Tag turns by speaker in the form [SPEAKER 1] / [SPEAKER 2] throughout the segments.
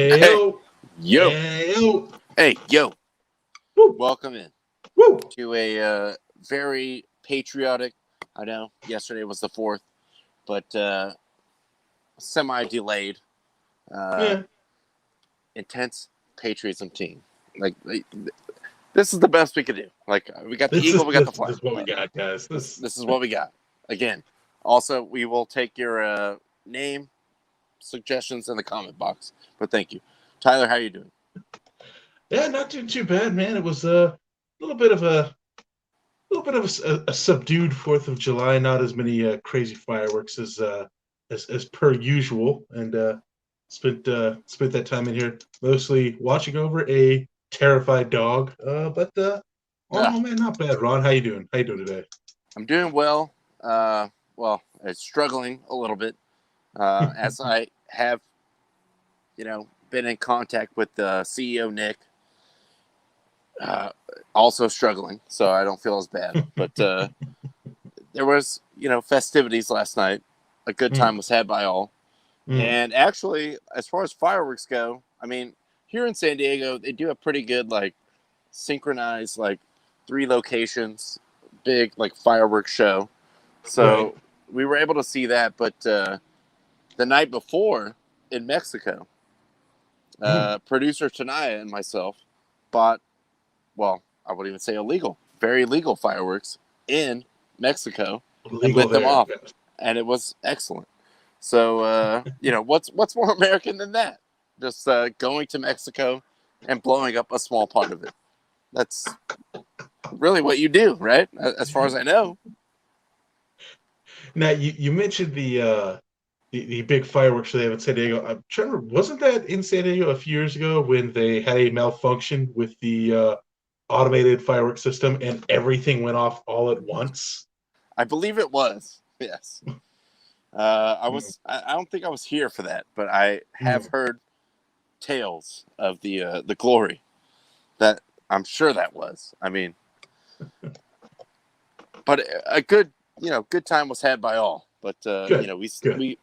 [SPEAKER 1] Yo.
[SPEAKER 2] Yo.
[SPEAKER 1] Yo.
[SPEAKER 2] Hey, yo.
[SPEAKER 1] Woo.
[SPEAKER 2] Welcome in
[SPEAKER 1] Woo.
[SPEAKER 2] to a very patriotic, I know, yesterday was the 4th, but semi-delayed, intense patriotism team. Like, this is the best we could do. Like, we got the Eagle, we got the flag.
[SPEAKER 1] This is what we got, guys.
[SPEAKER 2] This is what we got. Again, also, we will take your name suggestions in the comment box. But thank you. Tyler, how you doing?
[SPEAKER 1] Yeah, not doing too bad, man. It was a little bit of a subdued 4th of July. Not as many crazy fireworks as per usual, and spent that time in here mostly watching over a terrified dog. Oh man, not bad. Ron, how you doing? How you doing today?
[SPEAKER 2] I'm doing well. Well, it's struggling a little bit as I have, been in contact with the CEO Nick. Also struggling, so I don't feel as bad. But there was, festivities last night. A good time was had by all. And actually, as far as fireworks go, I mean, here in San Diego, they do a pretty good, synchronized, 3 locations, big, fireworks show. So we were able to see that. But the night before in Mexico, producer Tanaya and myself bought, well, I wouldn't even say illegal, very legal fireworks in Mexico and lit them off. Yes. And it was excellent. So, what's more American than that? Just going to Mexico and blowing up a small part of it. That's really what you do, right? As far as I know.
[SPEAKER 1] Now, you mentioned the big fireworks show they have in San Diego. I'm trying to remember, wasn't that in San Diego a few years ago when they had a malfunction with the automated fireworks system and everything went off all at once?
[SPEAKER 2] I believe it was. Yes. I don't think I was here for that, but I have heard tales of the glory that I'm sure that was. I mean, but a good time was had by all. But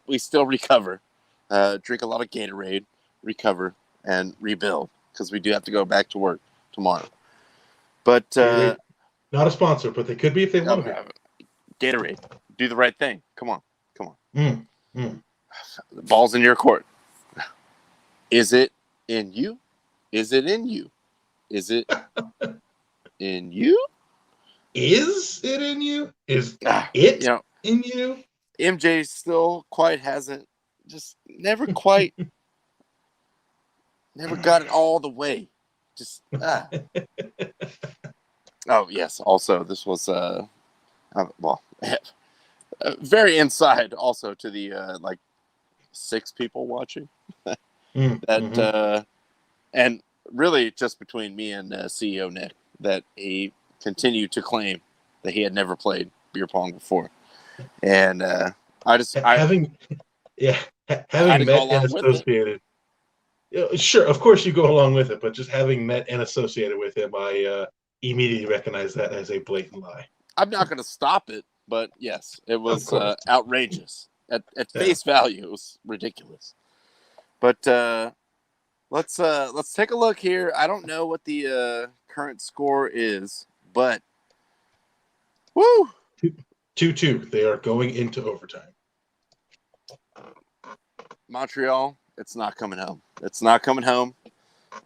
[SPEAKER 2] we still recover, drink a lot of Gatorade, recover, and rebuild because we do have to go back to work tomorrow. But
[SPEAKER 1] not a sponsor, but they could be if they want to be.
[SPEAKER 2] Gatorade, do the right thing. Come on. The ball's in your court. Is it in you? Is it in you? Is it in you?
[SPEAKER 1] Is it in you? Is it in you?
[SPEAKER 2] MJ still quite hasn't, just never quite, never got it all the way. Just Oh yes. Also, this was very inside. Also to the 6 people watching that and really just between me and CEO Nick that he continued to claim that he had never played beer pong before, and
[SPEAKER 1] having met and associated. Sure, of course you go along with it, but just having met and associated with him, I immediately recognize that as a blatant lie.
[SPEAKER 2] I'm not going to stop it, but yes, it was outrageous. At face value, it was ridiculous. But let's take a look here. I don't know what the current score is, but woo!
[SPEAKER 1] 2-2. They are going into overtime.
[SPEAKER 2] Montreal, it's not coming home. It's not coming home.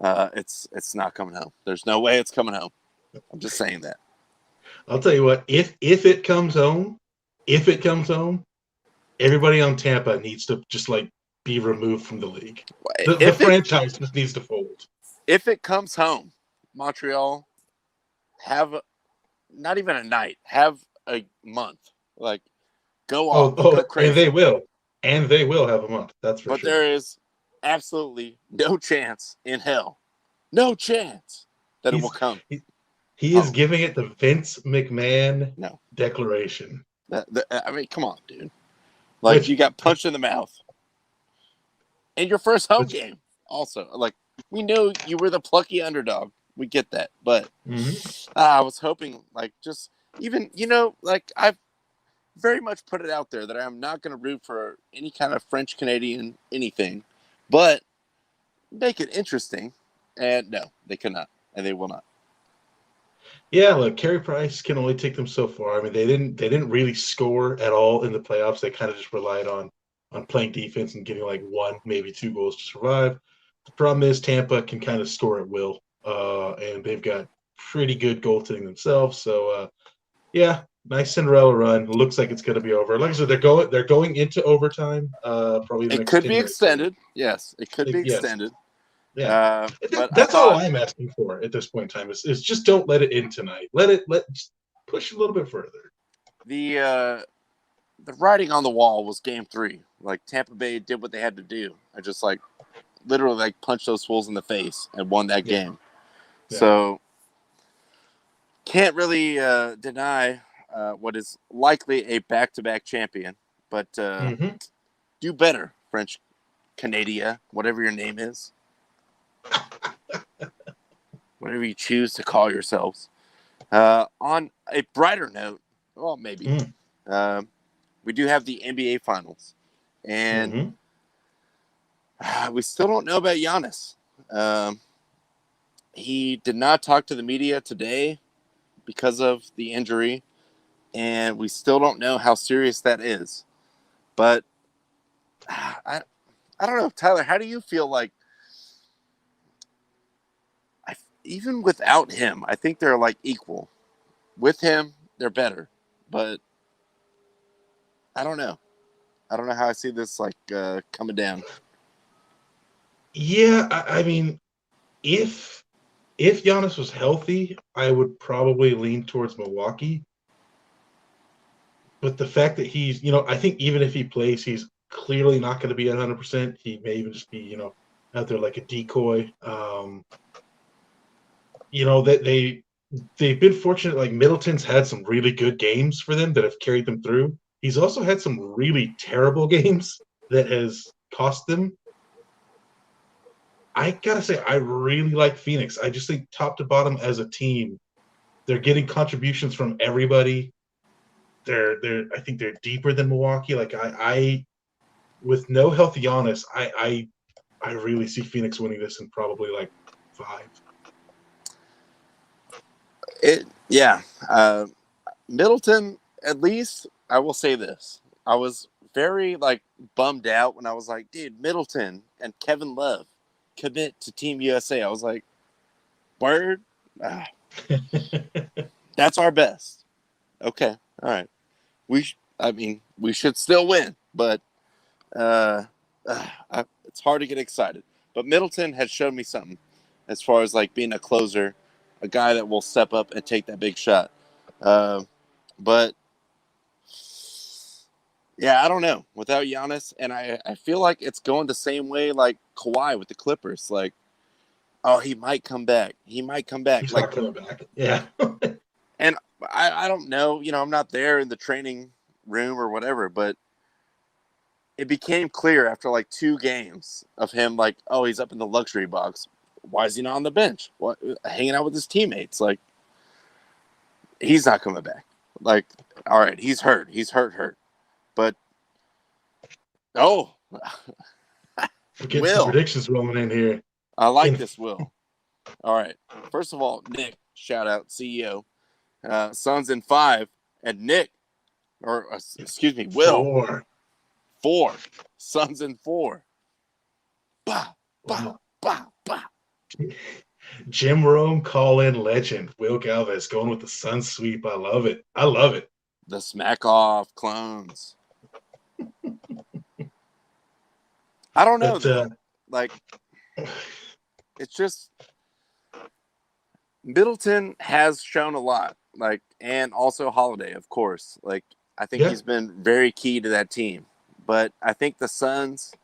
[SPEAKER 2] It's not coming home. There's no way it's coming home. I'm just saying that.
[SPEAKER 1] I'll tell you what. If it comes home, everybody on Tampa needs to just be removed from the league. The franchise just needs to fold.
[SPEAKER 2] If it comes home, Montreal, have not even a night, have a month. Go off. Go crazy.
[SPEAKER 1] And they will have a month. That's for sure.
[SPEAKER 2] But there is absolutely no chance in hell. No chance that it will come.
[SPEAKER 1] He is giving it the Vince McMahon declaration.
[SPEAKER 2] I mean, come on, dude. You got punched in the mouth. In your first home game, also. We knew you were the plucky underdog. We get that. But I was hoping, I've very much put it out there that I'm not going to root for any kind of French-Canadian anything. But make it interesting. And no, they could not, and they will not.
[SPEAKER 1] Yeah, look, Carey Price can only take them so far. I mean, they didn't really score at all in the playoffs. They kind of just relied on playing defense and getting like one, maybe two goals to survive. The problem is Tampa can kind of score at will, and they've got pretty good goaltending themselves. So yeah, nice Cinderella run. Looks like it's going to be over. Like I said, they're going into overtime. Probably the
[SPEAKER 2] It
[SPEAKER 1] next
[SPEAKER 2] could
[SPEAKER 1] 10
[SPEAKER 2] be
[SPEAKER 1] minutes here.
[SPEAKER 2] extended. Yes, it could be
[SPEAKER 1] Yes,
[SPEAKER 2] extended.
[SPEAKER 1] yeah.
[SPEAKER 2] But I
[SPEAKER 1] That's all
[SPEAKER 2] thought
[SPEAKER 1] I'm asking for at this point in time is just don't let it in tonight. Just push a little bit further.
[SPEAKER 2] the writing on the wall was Game 3. Like Tampa Bay did what they had to do. I just like literally like punched those fools in the face and won that
[SPEAKER 1] Yeah.
[SPEAKER 2] game.
[SPEAKER 1] Yeah.
[SPEAKER 2] So can't really deny what is likely a back-to-back champion, but do better, French Canada, whatever your name is, whatever you choose to call yourselves. On a brighter note, well, maybe we do have the NBA Finals, and we still don't know about Giannis. He did not talk to the media today because of the injury, and we still don't know how serious that is. But I don't know, Tyler. How do you feel like? Even without him, I think they're like equal. With him, they're better, but I don't know. I don't know how I see this like coming down.
[SPEAKER 1] Yeah, I mean, if Giannis was healthy, I would probably lean towards Milwaukee. But the fact that he's, I think even if he plays, he's clearly not going to be at 100%. He may even just be, out there like a decoy. That they've been fortunate. Like Middleton's had some really good games for them that have carried them through. He's also had some really terrible games that has cost them. I gotta say, I really like Phoenix. I just think top to bottom as a team, they're getting contributions from everybody. I think they're deeper than Milwaukee. Like I with no healthy Giannis, I really see Phoenix winning this in probably like 5.
[SPEAKER 2] Middleton, at least I will say this. I was very like bummed out when I was like, dude, Middleton and Kevin Love commit to Team USA. I was like, word? That's our best. Okay. All right. We should still win, but it's hard to get excited. But Middleton has shown me something as far as like being a closer, a guy that will step up and take that big shot. But yeah, I don't know. Without Giannis, and I feel like it's going the same way like Kawhi with the Clippers. Like, oh, he might come back. He might come back.
[SPEAKER 1] He's
[SPEAKER 2] like,
[SPEAKER 1] not coming back. Yeah.
[SPEAKER 2] And I don't know. I'm not there in the training room or whatever, but it became clear after like 2 games of him like, oh, he's up in the luxury box. Why is he not on the bench? What, hanging out with his teammates? Like, he's not coming back. Like, all right, he's hurt. He's hurt. But, Will.
[SPEAKER 1] We're getting some predictions rolling in here.
[SPEAKER 2] I like this, Will. All right. First of all, Nick, shout out, CEO. Suns in 5. And Nick, Will. 4. Suns in 4. Bah, bah, bah, bah.
[SPEAKER 1] Jim Rome call-in legend Will Galvez going with the Sun sweep. I love it.
[SPEAKER 2] The smack off clones. I don't know. Like, it's just Middleton has shown a lot. Like, and also Holiday, of course. Like, I think he's been very key to that team. But I think the Suns,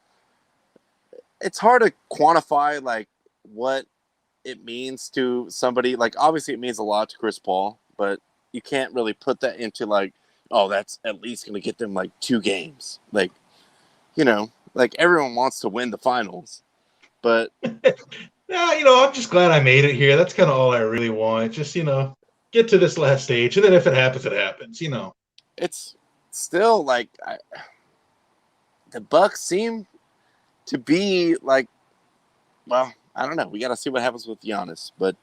[SPEAKER 2] it's hard to quantify like what it means to somebody. Like, obviously it means a lot to Chris Paul, but you can't really put that into like, oh, that's at least going to get them like 2 games. Like, like everyone wants to win the finals, but
[SPEAKER 1] yeah, I'm just glad I made it here. That's kind of all I really want. Just, get to this last stage. And then if it happens, it happens,
[SPEAKER 2] It's still like the Bucks seem to be like well, I don't know. We got to see what happens with Giannis, but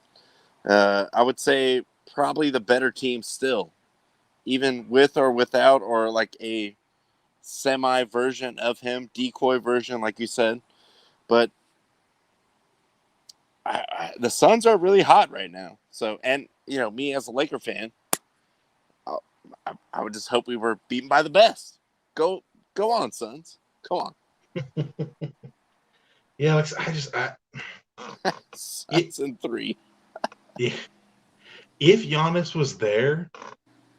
[SPEAKER 2] I would say probably the better team still, even with or without, or like a semi version of him, decoy version, like you said. But the Suns are really hot right now. So, and me as a Laker fan, I, I would just hope we were beaten by the best. Go on, Suns. Come on.
[SPEAKER 1] Yeah, like
[SPEAKER 2] Suns in 3.
[SPEAKER 1] Yeah, if Giannis was there,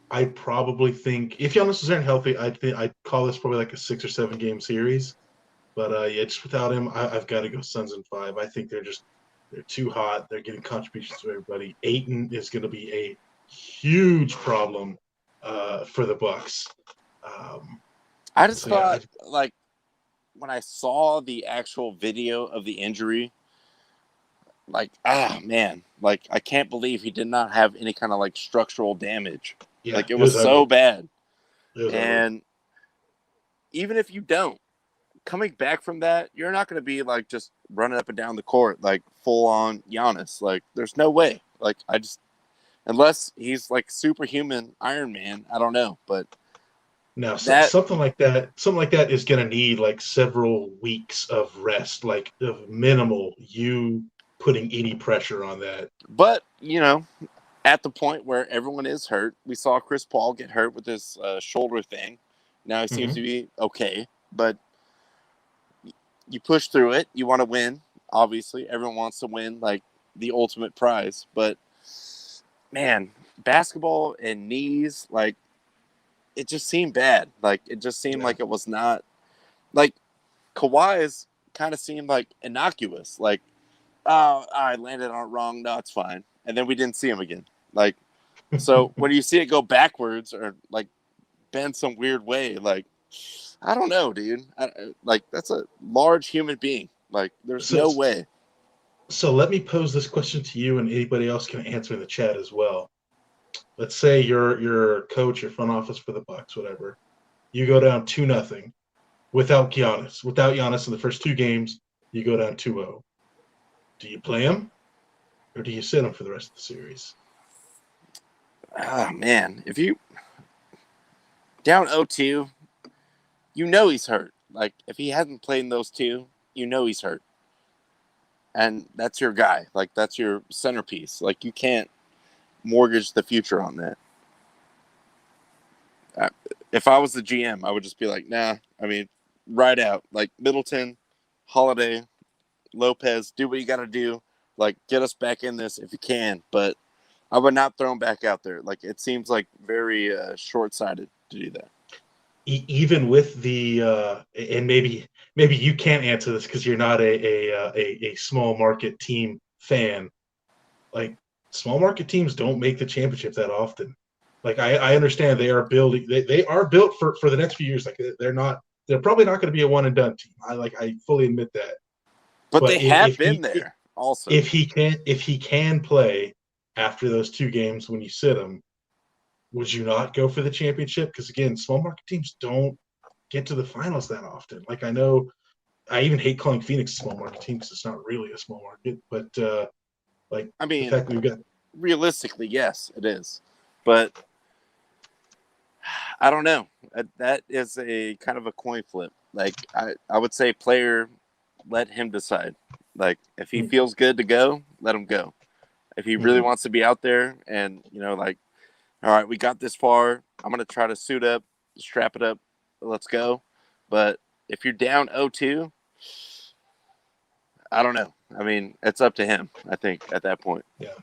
[SPEAKER 1] I probably think if Giannis was there and healthy, I'd call this probably like a 6 or 7 game series. But yeah, just without him, I've got to go Suns in 5. I think they're too hot. They're getting contributions from everybody. Ayton is going to be a huge problem for the Bucks.
[SPEAKER 2] I just
[SPEAKER 1] So yeah,
[SPEAKER 2] thought, like, when I saw the actual video of the injury, like, man, like, I can't believe he did not have any kind of like structural damage.
[SPEAKER 1] yeah,
[SPEAKER 2] Like, it
[SPEAKER 1] it
[SPEAKER 2] was
[SPEAKER 1] was
[SPEAKER 2] so
[SPEAKER 1] ugly.
[SPEAKER 2] bad.
[SPEAKER 1] It was ugly.
[SPEAKER 2] And even if you don't, coming back from that, you're not going to be like just running up and down the court like full on Giannis. Like, there's no way. Like, unless he's like superhuman Iron Man, I don't know. But
[SPEAKER 1] Now,
[SPEAKER 2] that,
[SPEAKER 1] something like that is going to need like several weeks of rest, like of minimal you putting any pressure on that.
[SPEAKER 2] but at the point where everyone is hurt, we saw Chris Paul get hurt with his shoulder thing. Now he seems to be okay, but you push through it. You want to win. Obviously, everyone wants to win, like the ultimate prize. But man, basketball and knees, like it just seemed bad. Like it just seemed like it was not like Kawhi's kind of seemed like innocuous. Like, oh, I landed on it wrong. No, it's fine. And then we didn't see him again. Like, so when you see it go backwards or like bend some weird way, like I don't know, dude. Like that's a large human being. Like there's
[SPEAKER 1] So,
[SPEAKER 2] no way.
[SPEAKER 1] so let me pose this question to you, and anybody else can answer in the chat as well. Let's say you're coach, your front office for the Bucks, whatever. You go down 2-0 without Giannis. Without Giannis in the first 2 games, you go down 2-0. Do you play him or do you sit him for the rest of the series?
[SPEAKER 2] Ah, man, if you down 0-2, he's hurt. Like if he hasn't played in those 2, he's hurt. And that's your guy. Like that's your centerpiece. Like you can't mortgage the future on that. If I was the GM, I would just be like, nah. I mean, ride out. Like Middleton, Holiday, Lopez, do what you got to do. Like get us back in this if you can. But I would not throw him back out there. Like it seems like very short-sighted to do that.
[SPEAKER 1] Even with the and maybe you can't answer this because you're not a small market team fan. Like small market teams don't make the championship that often. Like I understand they are building they are built for the next few years. Like they're probably not going to be a one and done team. I fully admit that.
[SPEAKER 2] But
[SPEAKER 1] But
[SPEAKER 2] they have been there also.
[SPEAKER 1] if he can play after those 2 games when you sit him, would you not go for the championship? Because again, small market teams don't get to the finals that often. Like I know, I even hate calling Phoenix a small market team because it's not really a small market. But like
[SPEAKER 2] I
[SPEAKER 1] the
[SPEAKER 2] mean,
[SPEAKER 1] fact that we've got
[SPEAKER 2] realistically, yes, it is. But I don't know. That is a kind of a coin flip. Like I would say, player, let him decide. Like if he feels good to go, let him go. If he really wants to be out there and like, all right, we got this far. I'm gonna try to suit up, strap it up, let's go. But if you're down 0-2, I don't know. I mean, it's up to him. I think at that point.
[SPEAKER 1] yeah.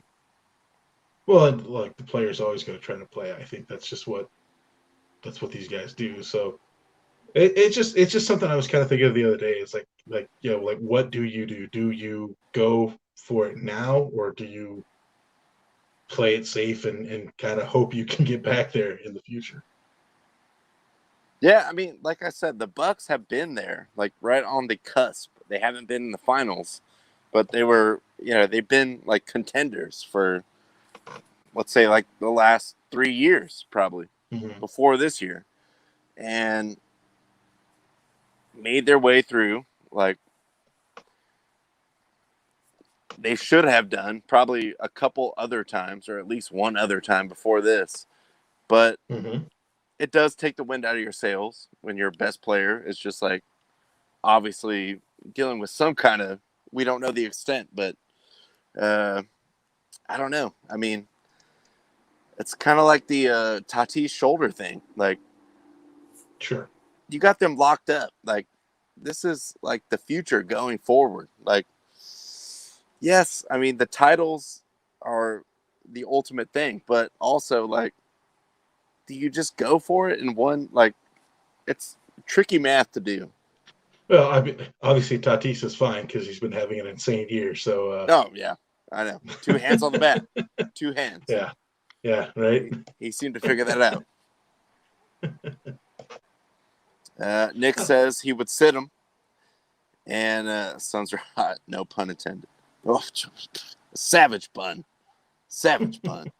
[SPEAKER 1] Well, and like the player's always going to try to play. I think that's what these guys do. So it's just something I was kind of thinking of the other day. It's like like what do you do? Do you go for it now, or do you play it safe and kind of hope you can get back there in the future?
[SPEAKER 2] Yeah, I mean, like I said, the Bucks have been there, like right on the cusp. They haven't been in the finals, but they were, they've been like contenders for, let's say, like the last 3 years, probably before this year, and made their way through. Like, they should have done probably a couple other times, or at least one other time before this. But it does take the wind out of your sails when your best player is just like obviously dealing with some kind of, we don't know the extent, but I don't know. I mean, it's kind of like the Tatis shoulder thing. Like,
[SPEAKER 1] sure,
[SPEAKER 2] you got them locked up. Like, this is like the future going forward. Like, yes, I mean, the titles are the ultimate thing, but also, like, do you just go for it in one? Like, it's tricky math to do.
[SPEAKER 1] well, I mean, obviously Tatis is fine because he's been having an insane year. So,
[SPEAKER 2] Oh, yeah, I know. 2 hands on the bat. 2 hands.
[SPEAKER 1] yeah, right.
[SPEAKER 2] He seemed to figure that out. Nick says he would sit him, and Suns are hot. No pun intended. Oh, savage pun. Savage pun.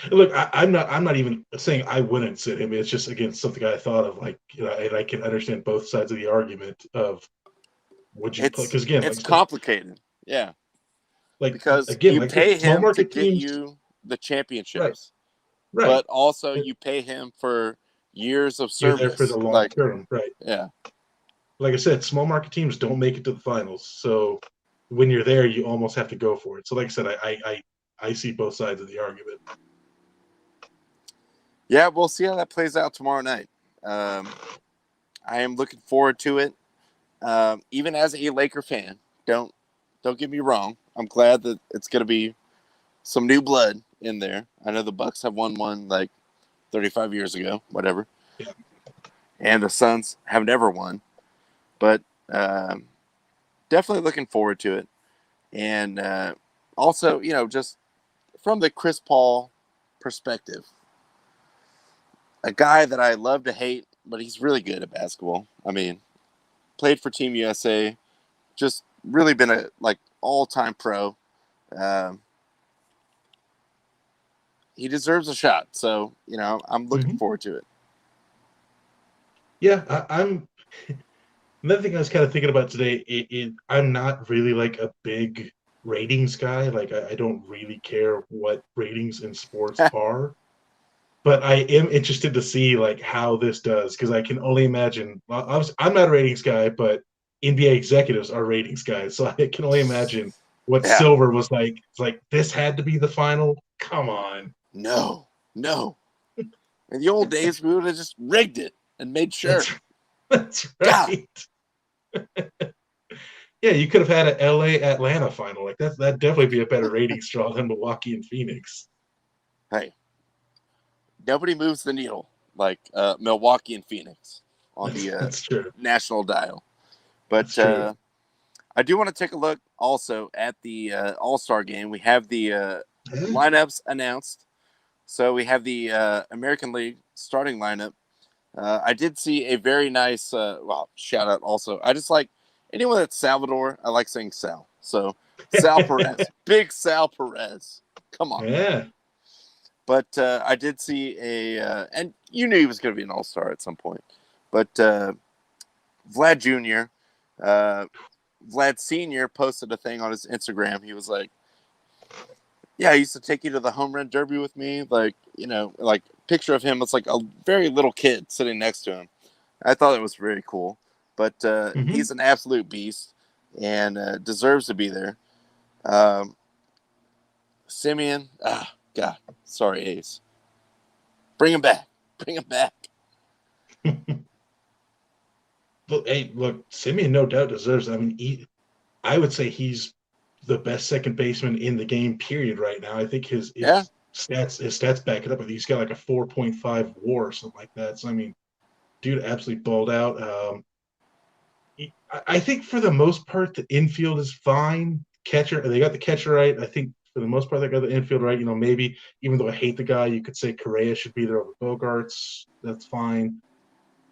[SPEAKER 1] Look, I'm not even saying I wouldn't sit him. It's just, again, something I thought of, like, and I can understand both sides of the argument of would you play? Because again,
[SPEAKER 2] it's
[SPEAKER 1] like,
[SPEAKER 2] complicated. Yeah.
[SPEAKER 1] like,
[SPEAKER 2] Because
[SPEAKER 1] again,
[SPEAKER 2] you
[SPEAKER 1] like
[SPEAKER 2] pay
[SPEAKER 1] small
[SPEAKER 2] him to
[SPEAKER 1] market
[SPEAKER 2] get
[SPEAKER 1] teams,
[SPEAKER 2] you the championships.
[SPEAKER 1] right?
[SPEAKER 2] But also you pay him for years of
[SPEAKER 1] You're
[SPEAKER 2] service.
[SPEAKER 1] there for the long
[SPEAKER 2] like,
[SPEAKER 1] term, right?
[SPEAKER 2] Yeah.
[SPEAKER 1] Like I said, small market teams don't make it to the finals, so when you're there, you almost have to go for it. So, like I said, I see both sides of the argument.
[SPEAKER 2] Yeah, we'll see how that plays out tomorrow night. I am looking forward to it. Even as a Laker fan, don't get me wrong. I'm glad that it's going to be some new blood in there. I know the Bucks have won one like 35 years ago, whatever.
[SPEAKER 1] Yeah.
[SPEAKER 2] And the Suns have never won. But definitely looking forward to it. And also, just from the Chris Paul perspective, a guy that I love to hate, but he's really good at basketball. I mean, played for Team USA, just really been a all-time pro. He deserves a shot, so I'm looking forward to it.
[SPEAKER 1] Yeah, I'm. Another thing I was kind of thinking about today, I'm not really like a big ratings guy. Like, I don't really care what ratings in sports are. But I am interested to see like how this does, because I can only imagine. Well, I'm not a ratings guy, but NBA executives are ratings guys, so I can only imagine what
[SPEAKER 2] Yeah.
[SPEAKER 1] Silver was like. It's like, this had to be the final. Come on.
[SPEAKER 2] No. In the old days, we would have just rigged it and made sure.
[SPEAKER 1] That's right. Yeah, you could have had an LA Atlanta final. Like, that'd definitely be a better ratings draw than Milwaukee and Phoenix.
[SPEAKER 2] Hey, nobody moves the needle like Milwaukee and Phoenix on the national dial. But I do want to take a look also at the All-Star game. We have the lineups announced. So we have the American League starting lineup. I did see a very nice, shout out also. I just like anyone that's Salvador. I like saying Sal. So Sal Perez, big Sal Perez. Come on.
[SPEAKER 1] Yeah.
[SPEAKER 2] But I did see and you knew he was going to be an all-star at some point. But Vlad Jr., Vlad Sr. posted a thing on his Instagram. He was like, yeah, I used to take you to the home run derby with me. Like, picture of him. It's like a very little kid sitting next to him. I thought it was very cool. But he's an absolute beast and deserves to be there. Simeon, God, sorry, Ace. Bring him back.
[SPEAKER 1] Look, Simeon no doubt deserves it. I mean, I would say he's the best second baseman in the game, period, right now. I think his stats back it up. I think he's got like a 4.5 WAR or something like that. So, I mean, dude absolutely balled out. I think for the most part, the infield is fine. Catcher, they got the catcher right. I think for the most part, they got the infield right. Maybe even though I hate the guy, you could say Correa should be there over Bogarts. That's fine.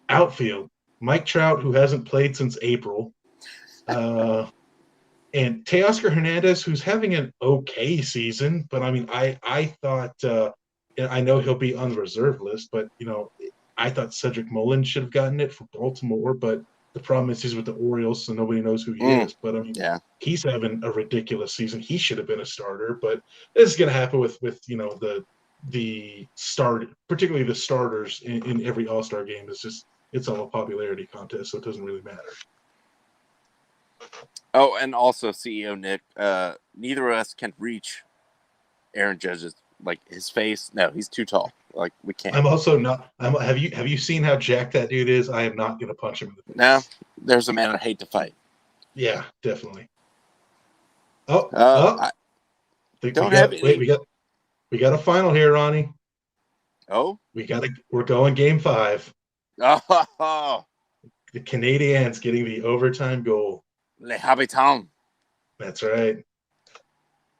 [SPEAKER 1] Outfield, Mike Trout, who hasn't played since April, and Teoscar Hernandez, who's having an okay season. But I mean, I thought, I know he'll be on the reserve list, but I thought Cedric Mullins should have gotten it for Baltimore. But The problem is he's with the Orioles, so nobody knows who he is. But I mean,
[SPEAKER 2] Yeah.
[SPEAKER 1] he's having a ridiculous season. He should have been a starter, but this is going to happen with the start, particularly the starters in every All-Star game. It's all a popularity contest, so it doesn't really matter.
[SPEAKER 2] Oh, and also CEO Nick, neither of us can reach Aaron Judge's his face. No, he's too tall. We can't.
[SPEAKER 1] I'm also not. Have you seen how jacked that dude is? I am not going to punch him in the face.
[SPEAKER 2] No, there's a man I hate to fight.
[SPEAKER 1] Yeah, definitely.
[SPEAKER 2] I don't have any.
[SPEAKER 1] Wait, we got a final here, Ronnie.
[SPEAKER 2] Oh,
[SPEAKER 1] we're going Game 5.
[SPEAKER 2] Oh,
[SPEAKER 1] The Canadiens getting the overtime goal.
[SPEAKER 2] Les Habitants.
[SPEAKER 1] That's right.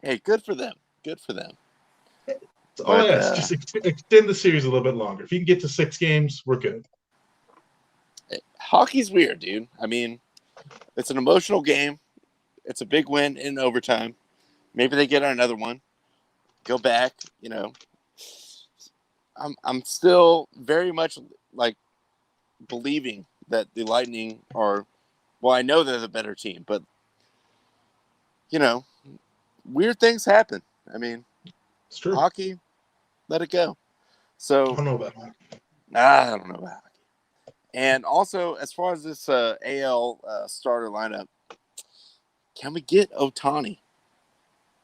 [SPEAKER 2] Hey, good for them. Good for them.
[SPEAKER 1] That's all I ask. Just extend the series a little bit longer. If you can get to 6 games, we're good.
[SPEAKER 2] Hockey's weird, dude. I mean, it's an emotional game. It's a big win in overtime. Maybe they get another one. Go back, I'm still very much believing that the Lightning are, well, I know they're the better team, but weird things happen. I mean,
[SPEAKER 1] It's true.
[SPEAKER 2] Hockey, let it go. So
[SPEAKER 1] I don't know about hockey.
[SPEAKER 2] I don't know about hockey. And also, as far as this AL starter lineup, can we get Ohtani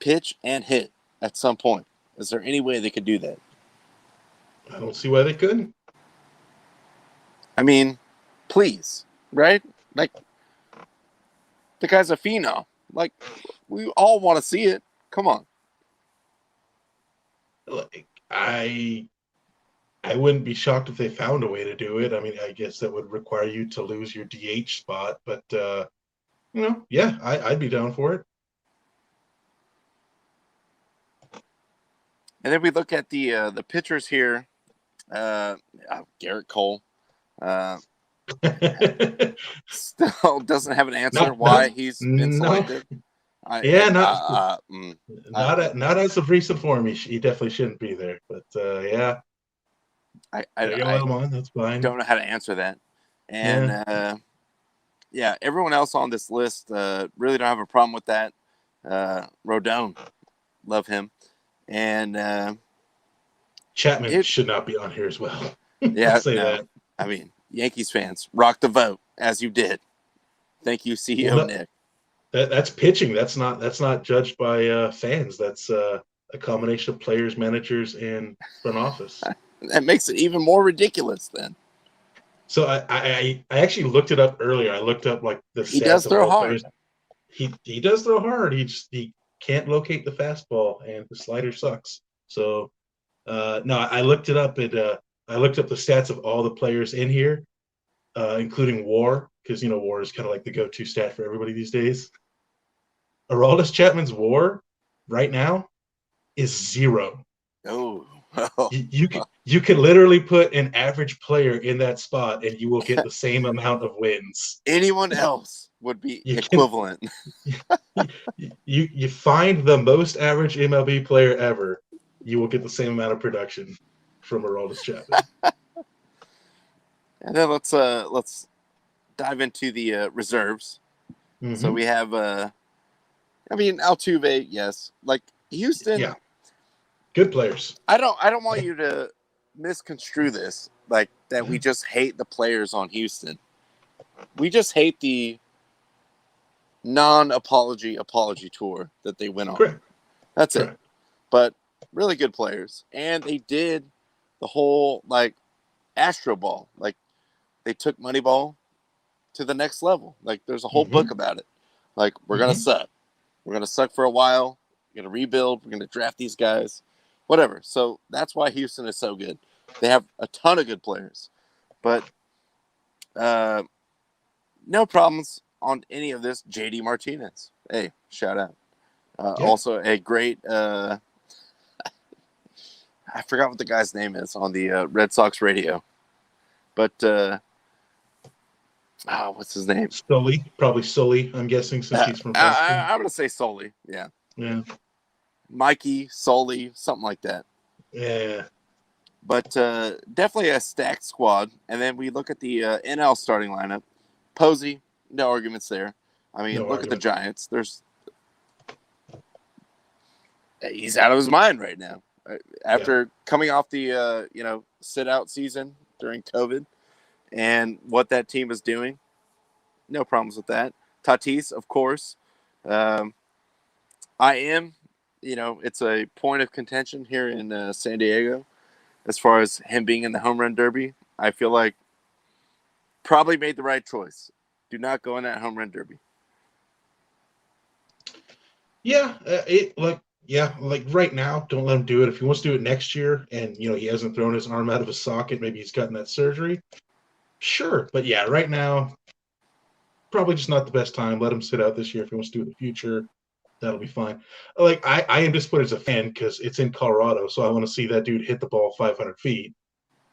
[SPEAKER 2] pitch and hit at some point? Is there any way they could do that?
[SPEAKER 1] I don't see why they couldn't.
[SPEAKER 2] I mean, please, right? The guy's a phenom. We all want to see it. Come on.
[SPEAKER 1] I wouldn't be shocked if they found a way to do it. I mean, I guess that would require you to lose your DH spot, but yeah, I'd be down for it.
[SPEAKER 2] And then we look at the pitchers here. Garrett Cole still doesn't have an answer why he's been selected.
[SPEAKER 1] Not as of recent form. He definitely shouldn't be there. But yeah,
[SPEAKER 2] I
[SPEAKER 1] let him on. That's fine.
[SPEAKER 2] Don't know how to answer that. And everyone else on this list really don't have a problem with that. Rodon, love him, and
[SPEAKER 1] Chapman should not be on here as well.
[SPEAKER 2] Yeah,
[SPEAKER 1] I'll say that.
[SPEAKER 2] I mean, Yankees fans, rock the vote as you did. Thank you, CEO Nick.
[SPEAKER 1] That's pitching. That's not judged by fans. That's a combination of players, managers, and front office.
[SPEAKER 2] That makes it even more ridiculous then.
[SPEAKER 1] So I actually looked it up earlier. I looked up the stats.
[SPEAKER 2] He does throw hard.
[SPEAKER 1] He does throw hard. He can't locate the fastball, and the slider sucks. So no, I looked it up. I looked up the stats of all the players in here, including WAR, because WAR is kind of the go-to stat for everybody these days. Aroldis Chapman's WAR right now is 0.
[SPEAKER 2] Oh.
[SPEAKER 1] You can literally put an average player in that spot, and you will get the same amount of wins.
[SPEAKER 2] Anyone else would be equivalent.
[SPEAKER 1] You find the most average MLB player ever, you will get the same amount of production from Aroldis Chapman.
[SPEAKER 2] And then let's dive into the reserves. Mm-hmm. So we have Altuve, yes. Houston.
[SPEAKER 1] Yeah. Good players.
[SPEAKER 2] I don't want you to misconstrue this that we just hate the players on Houston. We just hate the apology tour that they went on.
[SPEAKER 1] Correct.
[SPEAKER 2] That's
[SPEAKER 1] Correct.
[SPEAKER 2] it. But really good players. And they did the whole Astro Ball. They took Moneyball to the next level. There's a whole book about it. We're gonna suck. We're gonna suck for a while. We're gonna rebuild. We're gonna draft these guys. Whatever. So that's why Houston is so good. They have a ton of good players. But no problems on any of this. JD Martinez. Hey, shout out. Also a great I forgot what the guy's name is on the Red Sox radio. But what's his name?
[SPEAKER 1] Sully. Probably Sully, I'm guessing, since he's from Boston.
[SPEAKER 2] I'm going to say Sully. Yeah.
[SPEAKER 1] Yeah.
[SPEAKER 2] Mikey, Sully, something like that.
[SPEAKER 1] Yeah.
[SPEAKER 2] But definitely a stacked squad. And then we look at the NL starting lineup. Posey, no arguments there. I mean,
[SPEAKER 1] No
[SPEAKER 2] look at the
[SPEAKER 1] argument.
[SPEAKER 2] Giants. He's out of his mind right now. After coming off the sit out season during COVID and what that team is doing, no problems with that. Tatis, of course. I am, it's a point of contention here in San Diego as far as him being in the home run derby. I feel like probably made the right choice. Do not go in that home run derby.
[SPEAKER 1] Yeah, like right now, don't let him do it. If he wants to do it next year, and he hasn't thrown his arm out of his socket, maybe he's gotten that surgery. Sure, but yeah, right now, probably just not the best time. Let him sit out this year. If he wants to do it in the future, that'll be fine. Like I am disappointed as a fan because it's in Colorado, so I want to see that dude hit the ball 500 feet.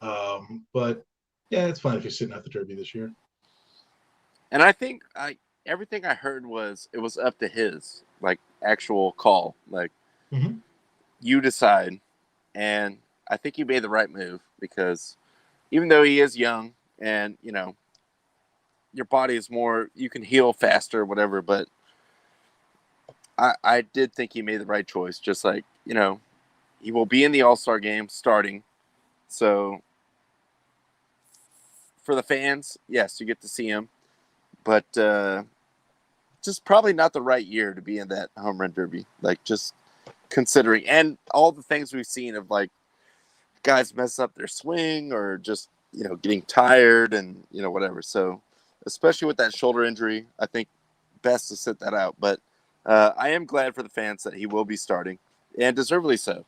[SPEAKER 1] But yeah, it's fine if he's sitting out the Derby this year.
[SPEAKER 2] And I think everything I heard was it was up to his actual call. You decide, and I think he made the right move because even though he is young and your body is more, you can heal faster, whatever. But I did think he made the right choice. Just he will be in the All-Star game starting. So for the fans, yes, you get to see him. But just probably not the right year to be in that home run derby. Just considering. And all the things we've seen of guys mess up their swing or just, getting tired and, whatever. So especially with that shoulder injury, I think best to sit that out. But I am glad for the fans that he will be starting, and deservedly so.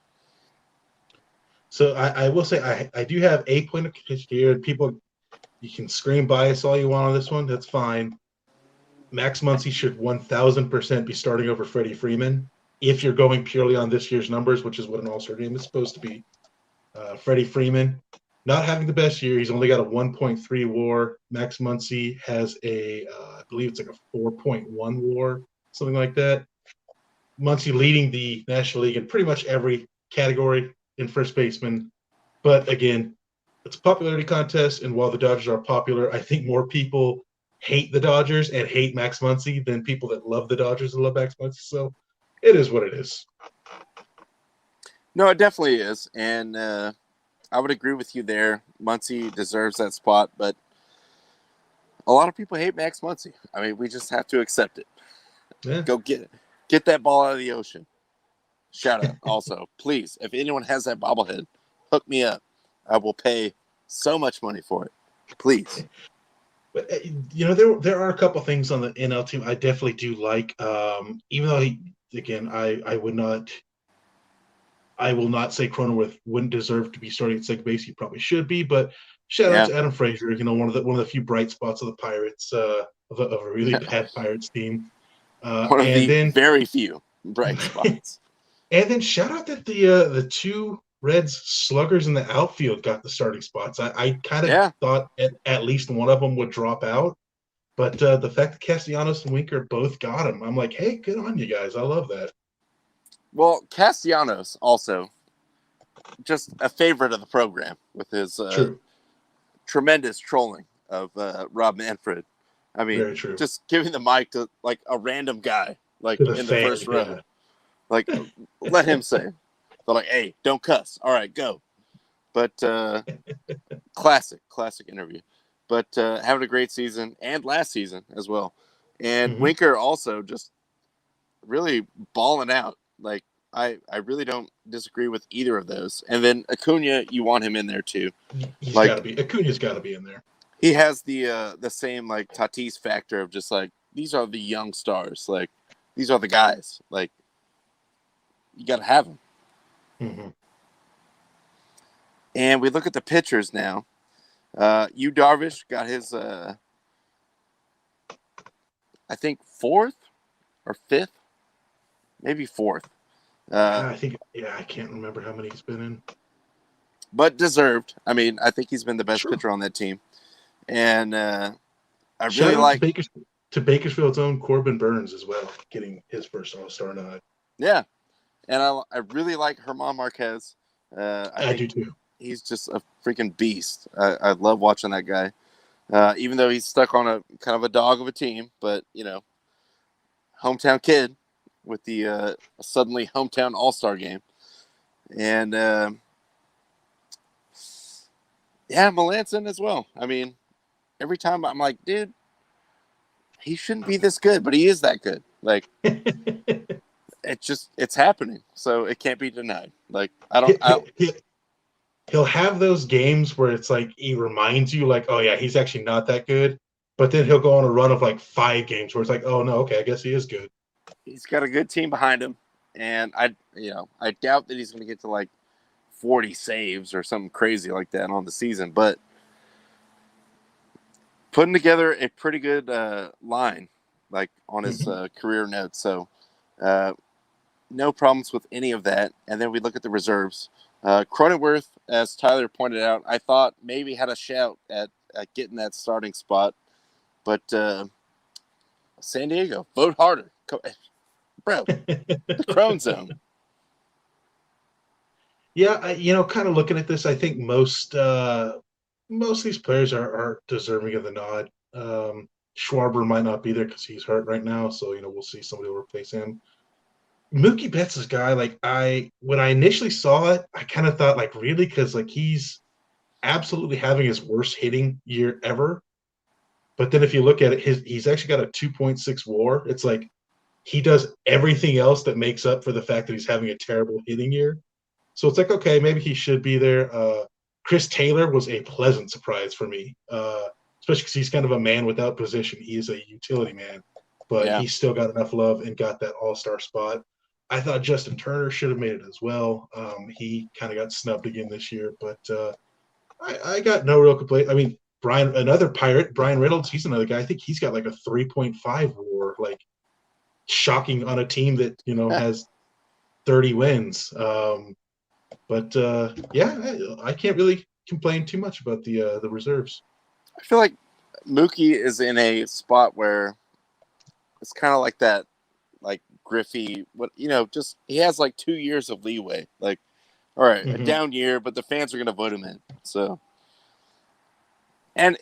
[SPEAKER 1] So I will say I do have a point of contention here. People, you can scream bias all you want on this one. That's fine. Max Muncy should 1,000% be starting over Freddie Freeman if you're going purely on this year's numbers, which is what an All-Star game is supposed to be. Freddie Freeman not having the best year. He's only got a 1.3 WAR. Max Muncy has I believe it's a 4.1 WAR, something like that. Muncy leading the National League in pretty much every category in first baseman. But again, it's a popularity contest, and while the Dodgers are popular, I think more people hate the Dodgers and hate Max Muncy than people that love the Dodgers and love Max Muncy. So it is what it is.
[SPEAKER 2] No, it definitely is. And I would agree with you there. Muncy deserves that spot, but a lot of people hate Max Muncy. I mean, we just have to accept it.
[SPEAKER 1] Yeah.
[SPEAKER 2] Go get it. Get that ball out of the ocean. Shout out also. Please, if anyone has that bobblehead, hook me up. I will pay so much money for it. Please.
[SPEAKER 1] But there are a couple things on the NL team I definitely do like. Even though I will not say Cronenworth wouldn't deserve to be starting at second base. He probably should be. But shout out to Adam Frazier. One of the few bright spots of the Pirates of a really bad Pirates team.
[SPEAKER 2] Very few bright spots.
[SPEAKER 1] And then shout out that the two Reds sluggers in the outfield got the starting spots. I kind of thought at least one of them would drop out, but the fact that Castellanos and Winker both got them, I'm like, hey, good on you guys. I love that.
[SPEAKER 2] Well, Castellanos also just a favorite of the program with his tremendous trolling of Rob Manfred. I mean, just giving the mic to a random guy in the first row. Let him say. They're like, hey, don't cuss. All right, go. But classic interview. But having a great season and last season as well. And Winker also just really balling out. I really don't disagree with either of those. And then Acuna, you want him in there too.
[SPEAKER 1] He's got to be. Acuna's got to be in there.
[SPEAKER 2] He has the same Tatis factor of just these are the young stars. These are the guys. You got to have them.
[SPEAKER 1] Mm-hmm.
[SPEAKER 2] And we look at the pitchers now. Yu Darvish got his, I think, 4th or 5th, maybe 4th.
[SPEAKER 1] I think, I can't remember how many he's been in.
[SPEAKER 2] But deserved. I mean, I think he's been the best pitcher on that team. And I really like
[SPEAKER 1] to Bakersfield's own Corbin Burns as well, getting his first All-Star nod.
[SPEAKER 2] Yeah. And I really like German Marquez.
[SPEAKER 1] I do too.
[SPEAKER 2] He's just a freaking beast. I love watching that guy. even though he's stuck on a kind of a dog of a team, but hometown kid with the suddenly hometown all-star game. And Melanson as well. I mean, every time I'm like, dude, he shouldn't be this good, but he is that good. Like, it's happening, so it can't be denied. Like,
[SPEAKER 1] he'll have those games where it's like he reminds you, like, oh yeah, he's actually not that good. But then he'll go on a run of like 5 games where it's like, oh no, okay, I guess he is good.
[SPEAKER 2] He's got a good team behind him, and I doubt that he's going to get to like 40 saves or something crazy like that on the season, but putting together a pretty good line, like on his career notes. So no problems with any of that. And then we look at the reserves. Cronenworth, as Tyler pointed out, I thought maybe had a shout at getting that starting spot, but San Diego, vote harder. Bro, the Crone Zone.
[SPEAKER 1] Yeah, kind of looking at this, I think most of these players are deserving of the nod. Schwarber might not be there because he's hurt right now, so we'll see somebody will replace him. Mookie Betts is a guy when I initially saw it, I kind of thought like really because like he's absolutely having his worst hitting year ever. But then if you look at it, he's actually got a 2.6 WAR. It's like he does everything else that makes up for the fact that he's having a terrible hitting year. So it's like, okay, maybe he should be there. Chris Taylor was a pleasant surprise for me, especially because he's kind of a man without position. He is a utility man, but he still got enough love and got that all-star spot. I thought Justin Turner should have made it as well. He kind of got snubbed again this year, but I got no real complaint. I mean, another Pirate, Brian Reynolds, he's another guy. I think he's got like a 3.5 WAR, like shocking on a team that has 30 wins. But I can't really complain too much about the reserves.
[SPEAKER 2] I feel like Mookie is in a spot where it's kind of like that, like Griffey. Just he has like 2 years of leeway. Like, all right, a down year, but the fans are going to vote him in. So, and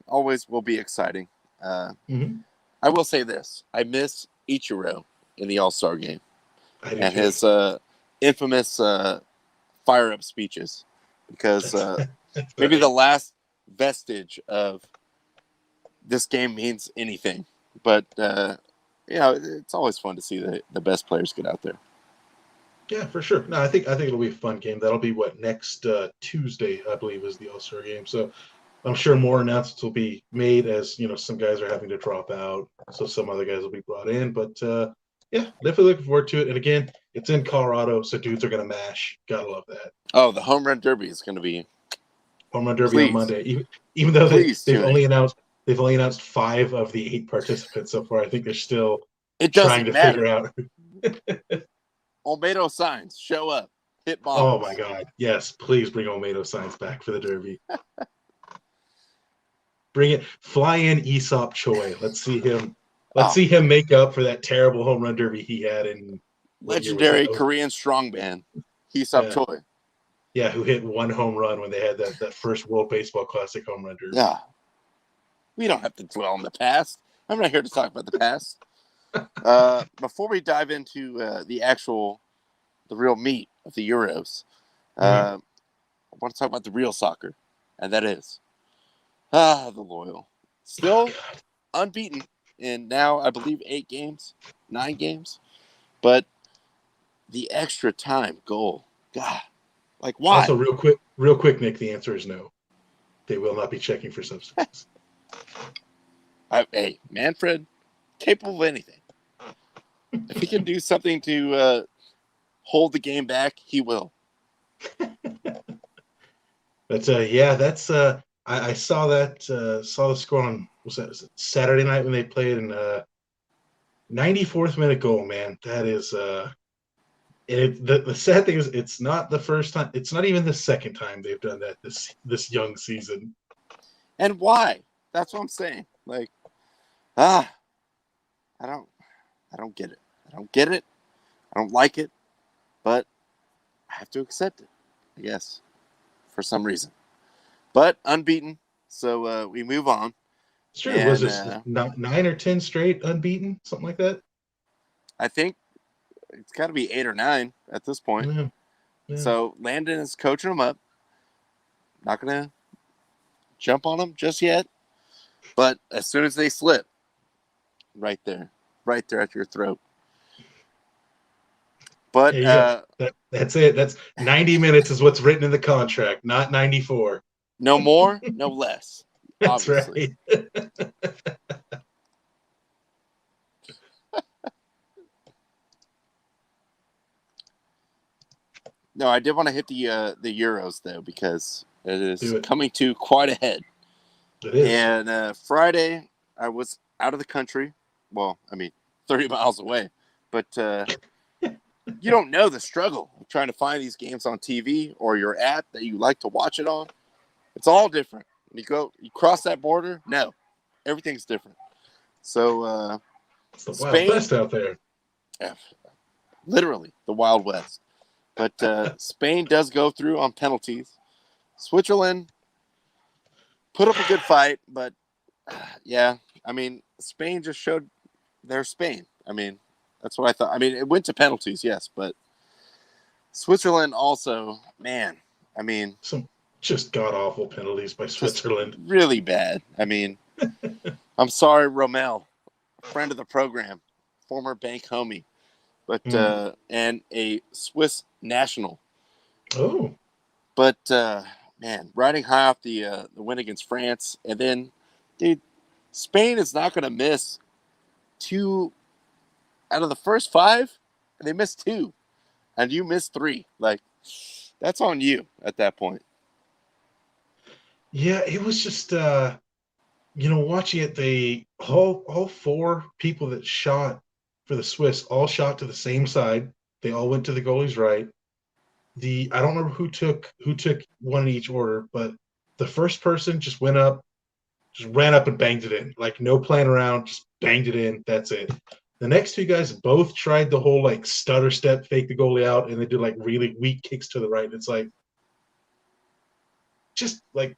[SPEAKER 2] always will be exciting. I will say this: I miss Ichiro in the All-Star game and his infamous fire-up speeches, because maybe the last vestige of this game means anything. But it's always fun to see the best players get out there.
[SPEAKER 1] Yeah, for sure. No, I think it'll be a fun game. That'll be next Tuesday, I believe, is the All-Star game. So I'm sure more announcements will be made as some guys are having to drop out, so some other guys will be brought in. But definitely looking forward to it. And again, it's in Colorado, so dudes are gonna mash. Gotta love that.
[SPEAKER 2] Oh, the home run derby is gonna be
[SPEAKER 1] home run derby on Monday. Even though they've only announced 5 of the 8 participants so far. I think they're still trying to figure out.
[SPEAKER 2] Olmedo signs show up, hit bombs.
[SPEAKER 1] Oh my God! Yes, please bring Olmedo signs back for the derby. Bring it. Fly in Aesop Choi. Let's see him. Let's see him make up for that terrible home run derby he had in
[SPEAKER 2] legendary Korean strongman, Aesop Choi.
[SPEAKER 1] Yeah, who hit 1 home run when they had that first World Baseball Classic home run derby.
[SPEAKER 2] Yeah. We don't have to dwell on the past. I'm not here to talk about the past. Before we dive into the real meat of the Euros, I want to talk about the real soccer, and that is the Loyal. Still unbeaten in now, I believe, 9 games. But the extra time goal, God, like why?
[SPEAKER 1] Also, real quick, Nick, the answer is no. They will not be checking for substances.
[SPEAKER 2] Hey, Manfred, capable of anything. If he can do something to hold the game back, he will.
[SPEAKER 1] But I saw the score on was it Saturday night when they played in 94th minute goal, man. That is the sad thing is it's not the first time, it's not even the second time they've done that this young season.
[SPEAKER 2] And why? That's what I'm saying. Like, I don't get it. I don't get it. I don't like it, but I have to accept it, I guess, for some reason. But unbeaten, So we move on.
[SPEAKER 1] Sure. Was
[SPEAKER 2] And
[SPEAKER 1] this 9 or 10 straight unbeaten, something like that?
[SPEAKER 2] I think it's got to be 8 or 9 at this point.
[SPEAKER 1] Yeah. Yeah.
[SPEAKER 2] So Landon is coaching them up. Not going to jump on them just yet. But as soon as they slip, right there at your throat. But
[SPEAKER 1] that's it. That's 90 minutes is what's written in the contract, not 94.
[SPEAKER 2] No more, no less.
[SPEAKER 1] That's
[SPEAKER 2] Obviously.
[SPEAKER 1] right.
[SPEAKER 2] No, I did want to hit the Euros though, because it is
[SPEAKER 1] it.
[SPEAKER 2] coming to quite ahead.
[SPEAKER 1] It is.
[SPEAKER 2] And Friday, I was out of the country. Well, I mean, 30 miles away. But you don't know the struggle of trying to find these games on TV or your app that you like to watch it on. It's all different. When you cross that border, no, everything's different. So
[SPEAKER 1] it's the
[SPEAKER 2] Spain,
[SPEAKER 1] Wild West out there.
[SPEAKER 2] Literally the Wild West. But Spain does go through on penalties. Switzerland put up a good fight, but yeah, I mean, Spain just showed they're Spain. I mean, that's what I thought. I mean, it went to penalties, yes, but Switzerland also, man, I mean,
[SPEAKER 1] some just god-awful penalties by Switzerland.
[SPEAKER 2] Really bad. I mean, I'm sorry, Romel, friend of the program, former bank homie, but and a Swiss national.
[SPEAKER 1] Oh.
[SPEAKER 2] But man, riding high off the win against France, and then, dude, Spain is not going to miss 2 out of the first 5, and they missed 2, and you missed 3. Like, that's on you at that point.
[SPEAKER 1] Yeah, it was just watching it. They all 4 people that shot for the Swiss all shot to the same side. They all went to the goalie's right. I don't remember who took one in each order, but the first person just ran up and banged it in. Like, no playing around, just banged it in. That's it. The next 2 guys both tried the whole like stutter step, fake the goalie out, and they did like really weak kicks to the right. It's like, just like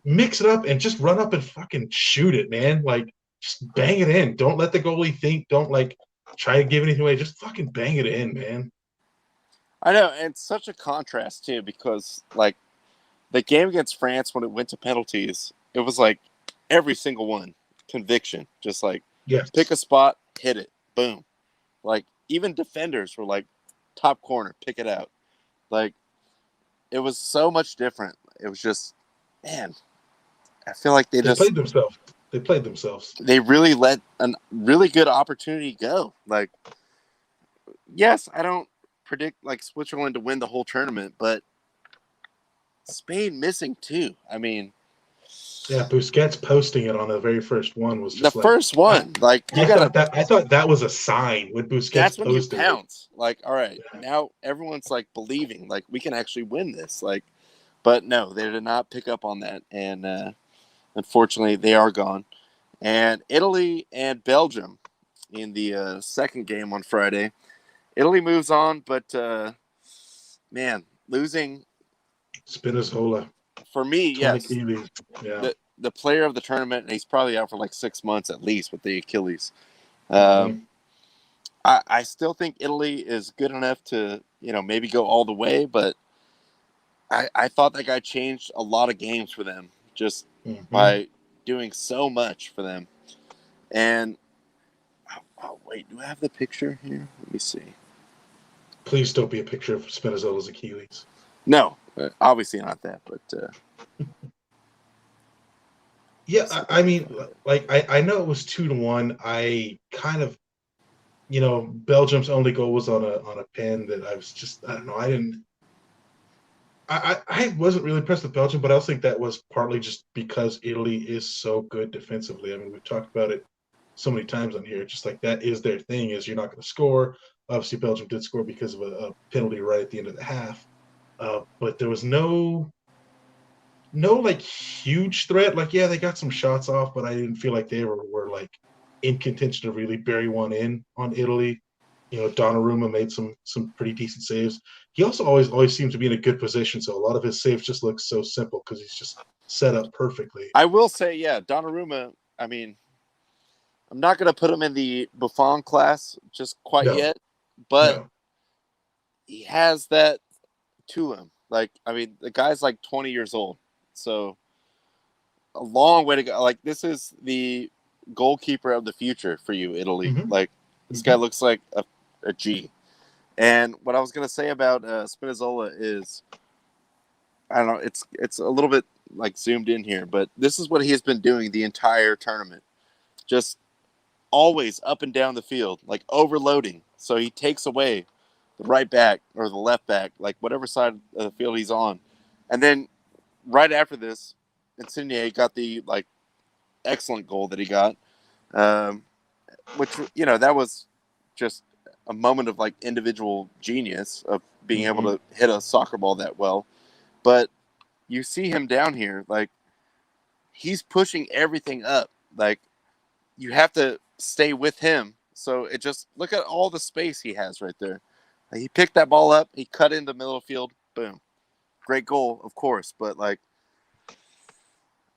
[SPEAKER 1] mix it up and just run up and fucking shoot it, man. Like, just bang it in. Don't let the goalie think. Don't like try to give anything away. Just fucking bang it in, man.
[SPEAKER 2] I know, and it's such a contrast too, because like the game against France, when it went to penalties, it was like every single one conviction, just like pick a spot, hit it, boom. Like, even defenders were like, top corner, pick it out. Like, it was so much different. It was just, man, I feel like they
[SPEAKER 1] played themselves. They played themselves.
[SPEAKER 2] They really let a really good opportunity go. Like, yes, I don't predict like Switzerland to win the whole tournament, but Spain missing 2. I mean,
[SPEAKER 1] yeah, Busquets posting it on the very first one was just
[SPEAKER 2] the first one. Like,
[SPEAKER 1] I thought that was a sign when Busquets.
[SPEAKER 2] That's when you pounce. Like, all right, now everyone's like believing like we can actually win this. Like, but no, they did not pick up on that, and unfortunately, they are gone. And Italy and Belgium in the second game on Friday. Italy moves on, but man, losing
[SPEAKER 1] Spinazzola.
[SPEAKER 2] For me, yes.
[SPEAKER 1] Yeah.
[SPEAKER 2] The player of the tournament, and he's probably out for like 6 months at least with the Achilles. I still think Italy is good enough to, maybe go all the way, but I thought that guy changed a lot of games for them just by doing so much for them. And, wait, do I have the picture here? Let me see.
[SPEAKER 1] Please don't be a picture of Spinazzola's Achilles.
[SPEAKER 2] No, obviously not that, but...
[SPEAKER 1] Yeah, I mean, like, I know it was 2-1. I kind of, Belgium's only goal was on a pen that I was just, I don't know, I wasn't really impressed with Belgium, but I also think that was partly just because Italy is so good defensively. I mean, we've talked about it so many times on here. Just like, that is their thing, is you're not going to score. Obviously, Belgium did score because of a penalty right at the end of the half. But there was no like huge threat. Like, yeah, they got some shots off, but I didn't feel like they were like in contention to really bury one in on Italy. Donnarumma made some pretty decent saves. He also always seems to be in a good position, so a lot of his saves just look so simple because he's just set up perfectly.
[SPEAKER 2] I will say, yeah, Donnarumma. I mean, I'm not going to put him in the Buffon class just quite
[SPEAKER 1] No,
[SPEAKER 2] yet, but
[SPEAKER 1] no.
[SPEAKER 2] he has that to him. Like, I mean, the guy's like 20 years old, so a long way to go. Like, this is the goalkeeper of the future for you, Italy.
[SPEAKER 1] Mm-hmm.
[SPEAKER 2] Like, this guy looks like a G. And what I was going to say about Spinazzola is, I don't know, it's a little bit like zoomed in here, but this is what he has been doing the entire tournament. Just always up and down the field, like overloading. So he takes away the right back or the left back, like whatever side of the field he's on. And then right after this, Insigne got the like excellent goal that he got, which, you know, that was just a moment of like individual genius of being able to hit a soccer ball that well. But you see him down here, like he's pushing everything up. Like you have to stay with him. So it just look at all the space he has right there. Like, he picked that ball up, he cut into the middle of the field, boom. Great goal, of course, but like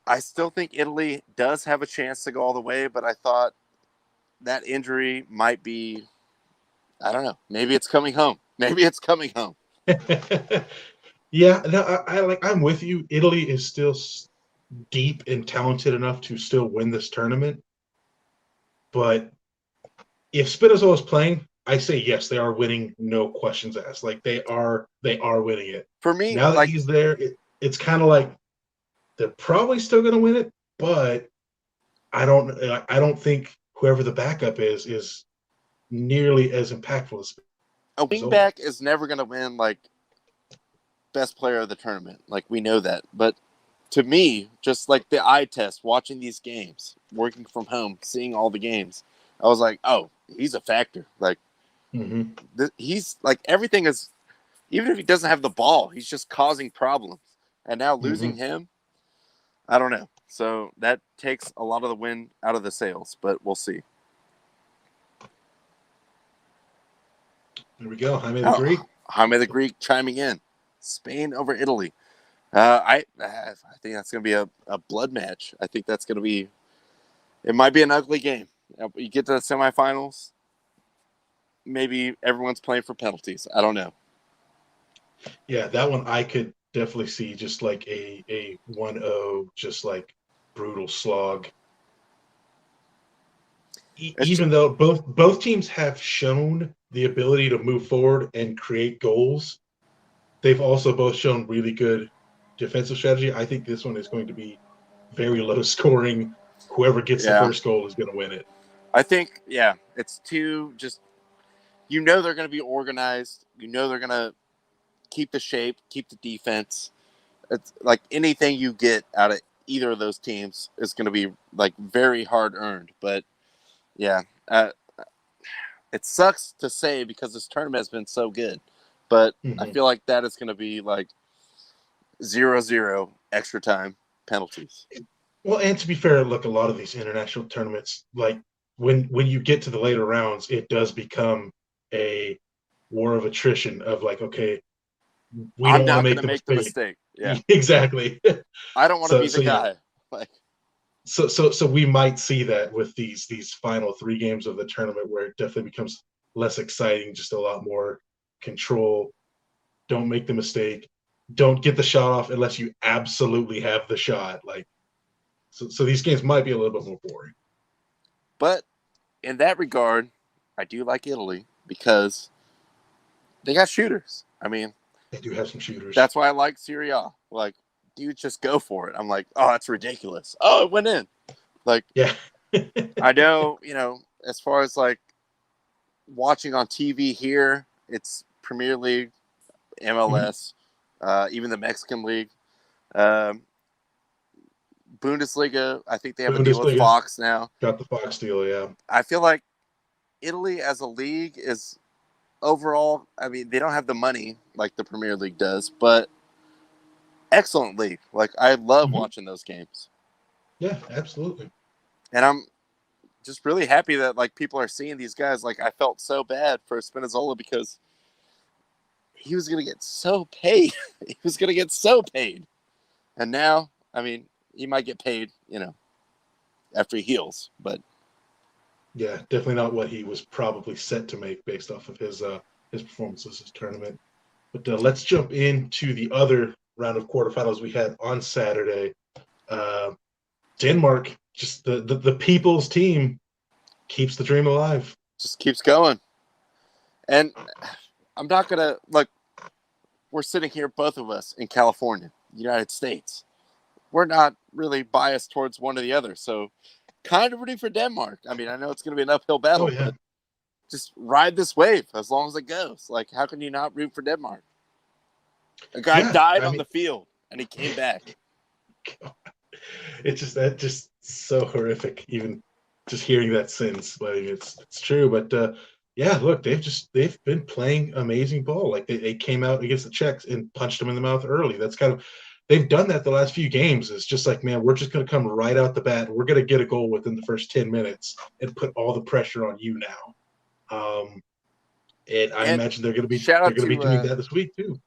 [SPEAKER 2] I still think Italy does have a chance to go all the way, but I thought that injury might be, I don't know, maybe it's coming home. Maybe it's coming home.
[SPEAKER 1] Yeah, no, I'm with you. Italy is still deep and talented enough to still win this tournament. But if Spinazzola is playing, I say yes, they are winning, no questions asked. Like they are winning it.
[SPEAKER 2] For me,
[SPEAKER 1] Now that
[SPEAKER 2] like
[SPEAKER 1] he's there, it's kind of like they're probably still going to win it, but I don't think whoever the backup is nearly as impactful as
[SPEAKER 2] a
[SPEAKER 1] Spinazzola.
[SPEAKER 2] wingback is never going to win like best player of the tournament. Like we know that. But to me, just like the eye test, watching these games, working from home, seeing all the games, I was like, oh, he's a factor. Like he's like everything is, even if he doesn't have the ball, he's just causing problems. And now losing him, I don't know. So that takes a lot of the wind out of the sails, but we'll see.
[SPEAKER 1] There we go. Jaime the Greek.
[SPEAKER 2] Jaime the Greek chiming in. Spain over Italy. I think that's going to be a blood match. I think that's going to be, it might be an ugly game. You get to the semifinals, maybe everyone's playing for penalties. I don't know.
[SPEAKER 1] Yeah, that one I could definitely see just like a 1-0, just like brutal slog. Even though both teams have shown the ability to move forward and create goals, they've also both shown really good defensive strategy. I think this one is going to be very low scoring. Whoever gets the first goal is going to win it.
[SPEAKER 2] I think, yeah, it's two just, you know, they're going to be organized. You know, they're going to keep the shape, keep the defense. It's like anything you get out of either of those teams is going to be like very hard earned. But yeah, it sucks to say because this tournament has been so good, but I feel like that is going to be like 0-0 extra time penalties.
[SPEAKER 1] Well, and to be fair, look, a lot of these international tournaments, like when you get to the later rounds, it does become a war of attrition of like, okay, we don't want to make the mistake.
[SPEAKER 2] Yeah,
[SPEAKER 1] exactly.
[SPEAKER 2] I don't want to be the guy.
[SPEAKER 1] Yeah. Like, so we might see that with these final 3 games of the tournament, where it definitely becomes less exciting, just a lot more control. Don't make the mistake. Don't get the shot off unless you absolutely have the shot. Like, so these games might be a little bit more boring.
[SPEAKER 2] But in that regard, I do like Italy because they got shooters. I mean,
[SPEAKER 1] they do have some shooters.
[SPEAKER 2] That's why I like Serie A. Like, dude, just go for it. I'm like, oh, that's ridiculous. Oh, it went in. Like,
[SPEAKER 1] yeah.
[SPEAKER 2] I know, you know, as far as like watching on TV here, it's Premier League, MLS, even the Mexican League. Bundesliga, I think they have a deal with Fox now.
[SPEAKER 1] Got the Fox deal, yeah.
[SPEAKER 2] I feel like Italy as a league is overall, I mean, they don't have the money like the Premier League does, but excellent league. Like, I love watching those games.
[SPEAKER 1] Yeah, absolutely.
[SPEAKER 2] And I'm just really happy that like people are seeing these guys. Like, I felt so bad for Spinazzola because he was going to get so paid. He was going to get so paid. And now, I mean, he might get paid, after he heals, but
[SPEAKER 1] Yeah, definitely not what he was probably set to make based off of his performances this tournament. But let's jump into the other round of quarterfinals we had on Saturday. Uh, Denmark, just the people's team, keeps the dream alive.
[SPEAKER 2] just keeps going. And I'm not going to, we're sitting here, both of us, in California, United States. We're not really biased towards one or the other. So kind of rooting for Denmark. I mean, I know it's going to be an uphill battle, but just ride this wave as long as it goes. Like, how can you not root for Denmark? A guy died on the field, and he came back.
[SPEAKER 1] It's just so horrific, even just hearing that sentence. Like, it's true, but look, they've been playing amazing ball. Like they came out against the Czechs and punched them in the mouth early. That's kind of they've done that the last few games. It's just like, man, we're just going to come right out the bat. We're going to get a goal within the first 10 minutes and put all the pressure on you now. And I imagine they're going to be doing that this week too.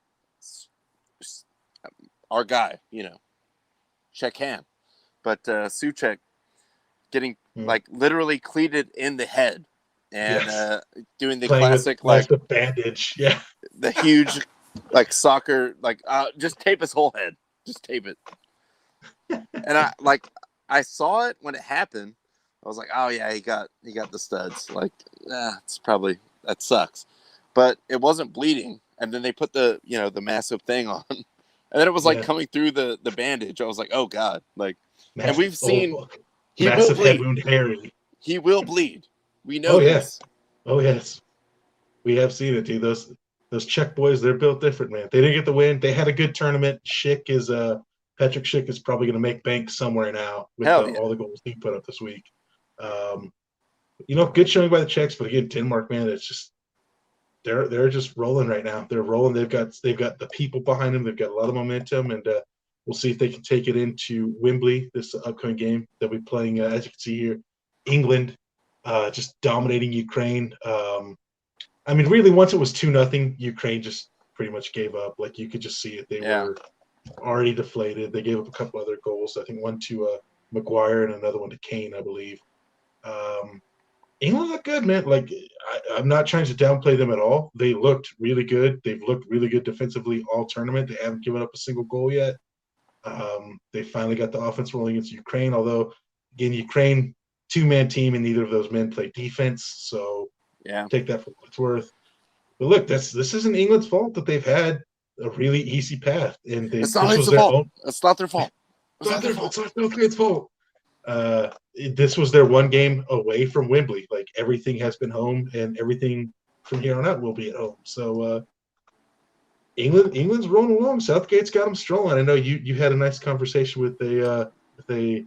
[SPEAKER 2] Our guy, Czech hand, but Souček getting literally cleated in the head and doing the classic
[SPEAKER 1] the bandage,
[SPEAKER 2] the huge soccer just tape his whole head, just tape it. And I saw it when it happened. I was like, oh yeah, he got the studs. It's probably that sucks, but it wasn't bleeding. And then they put the massive thing on. And then it was coming through the bandage. I was like, oh God. And we've seen he
[SPEAKER 1] massive
[SPEAKER 2] will bleed.
[SPEAKER 1] Head wound Harry.
[SPEAKER 2] He will bleed. We know this.
[SPEAKER 1] Oh yes. We have seen it, dude. Those Czech boys, they're built different, man. They didn't get the win. They had a good tournament. Patrick Schick is probably gonna make bank somewhere now with all the goals he put up this week. Good showing by the Czechs, but again, Denmark, man, it's just they're just rolling right now. They're rolling. They've got the people behind them. They've got a lot of momentum, and we'll see if they can take it into Wembley this upcoming game. They'll be playing, as you can see here, England, just dominating Ukraine. Really, once it was 2-0, Ukraine just pretty much gave up. Like you could just see it. They were already deflated. They gave up a couple other goals. I think one to Maguire and another one to Kane, I believe. England looked good, man. I'm not trying to downplay them at all. They looked really good. They've looked really good defensively all tournament. They haven't given up a single goal yet. They finally got the offense rolling against Ukraine, although, again, Ukraine, two-man team, and neither of those men play defense. So take that for what it's worth. But look, this isn't England's fault that they've had a really easy path. And
[SPEAKER 2] it's not their fault. It's not their fault.
[SPEAKER 1] It's not their fault. It's not Ukraine's fault. This was their one game away from Wembley. Everything has been home, and everything from here on out will be at home. So England's rolling along. Southgate's got them strolling. I know you had a nice conversation with a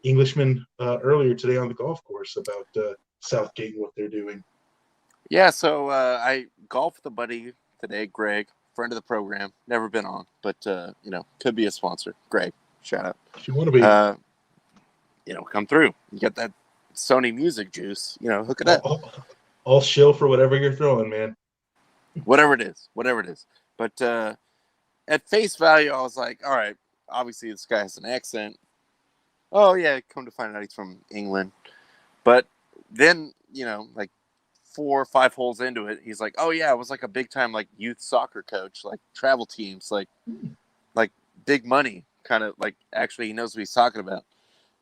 [SPEAKER 1] Englishman earlier today on the golf course about Southgate and what they're doing.
[SPEAKER 2] Yeah, so I golfed with a buddy today, Greg, friend of the program. Never been on, but could be a sponsor. Greg, shout out.
[SPEAKER 1] If you want to be.
[SPEAKER 2] Come through. You got that Sony music juice, hook it up.
[SPEAKER 1] I'll shill for whatever you're throwing, man.
[SPEAKER 2] Whatever it is. But at face value, I was like, all right, obviously this guy has an accent. Oh, yeah, come to find out he's from England. But then, 4 or 5 holes into it, he's like, oh, yeah, I was a big-time, youth soccer coach, travel teams, big money, kind of, actually he knows what he's talking about.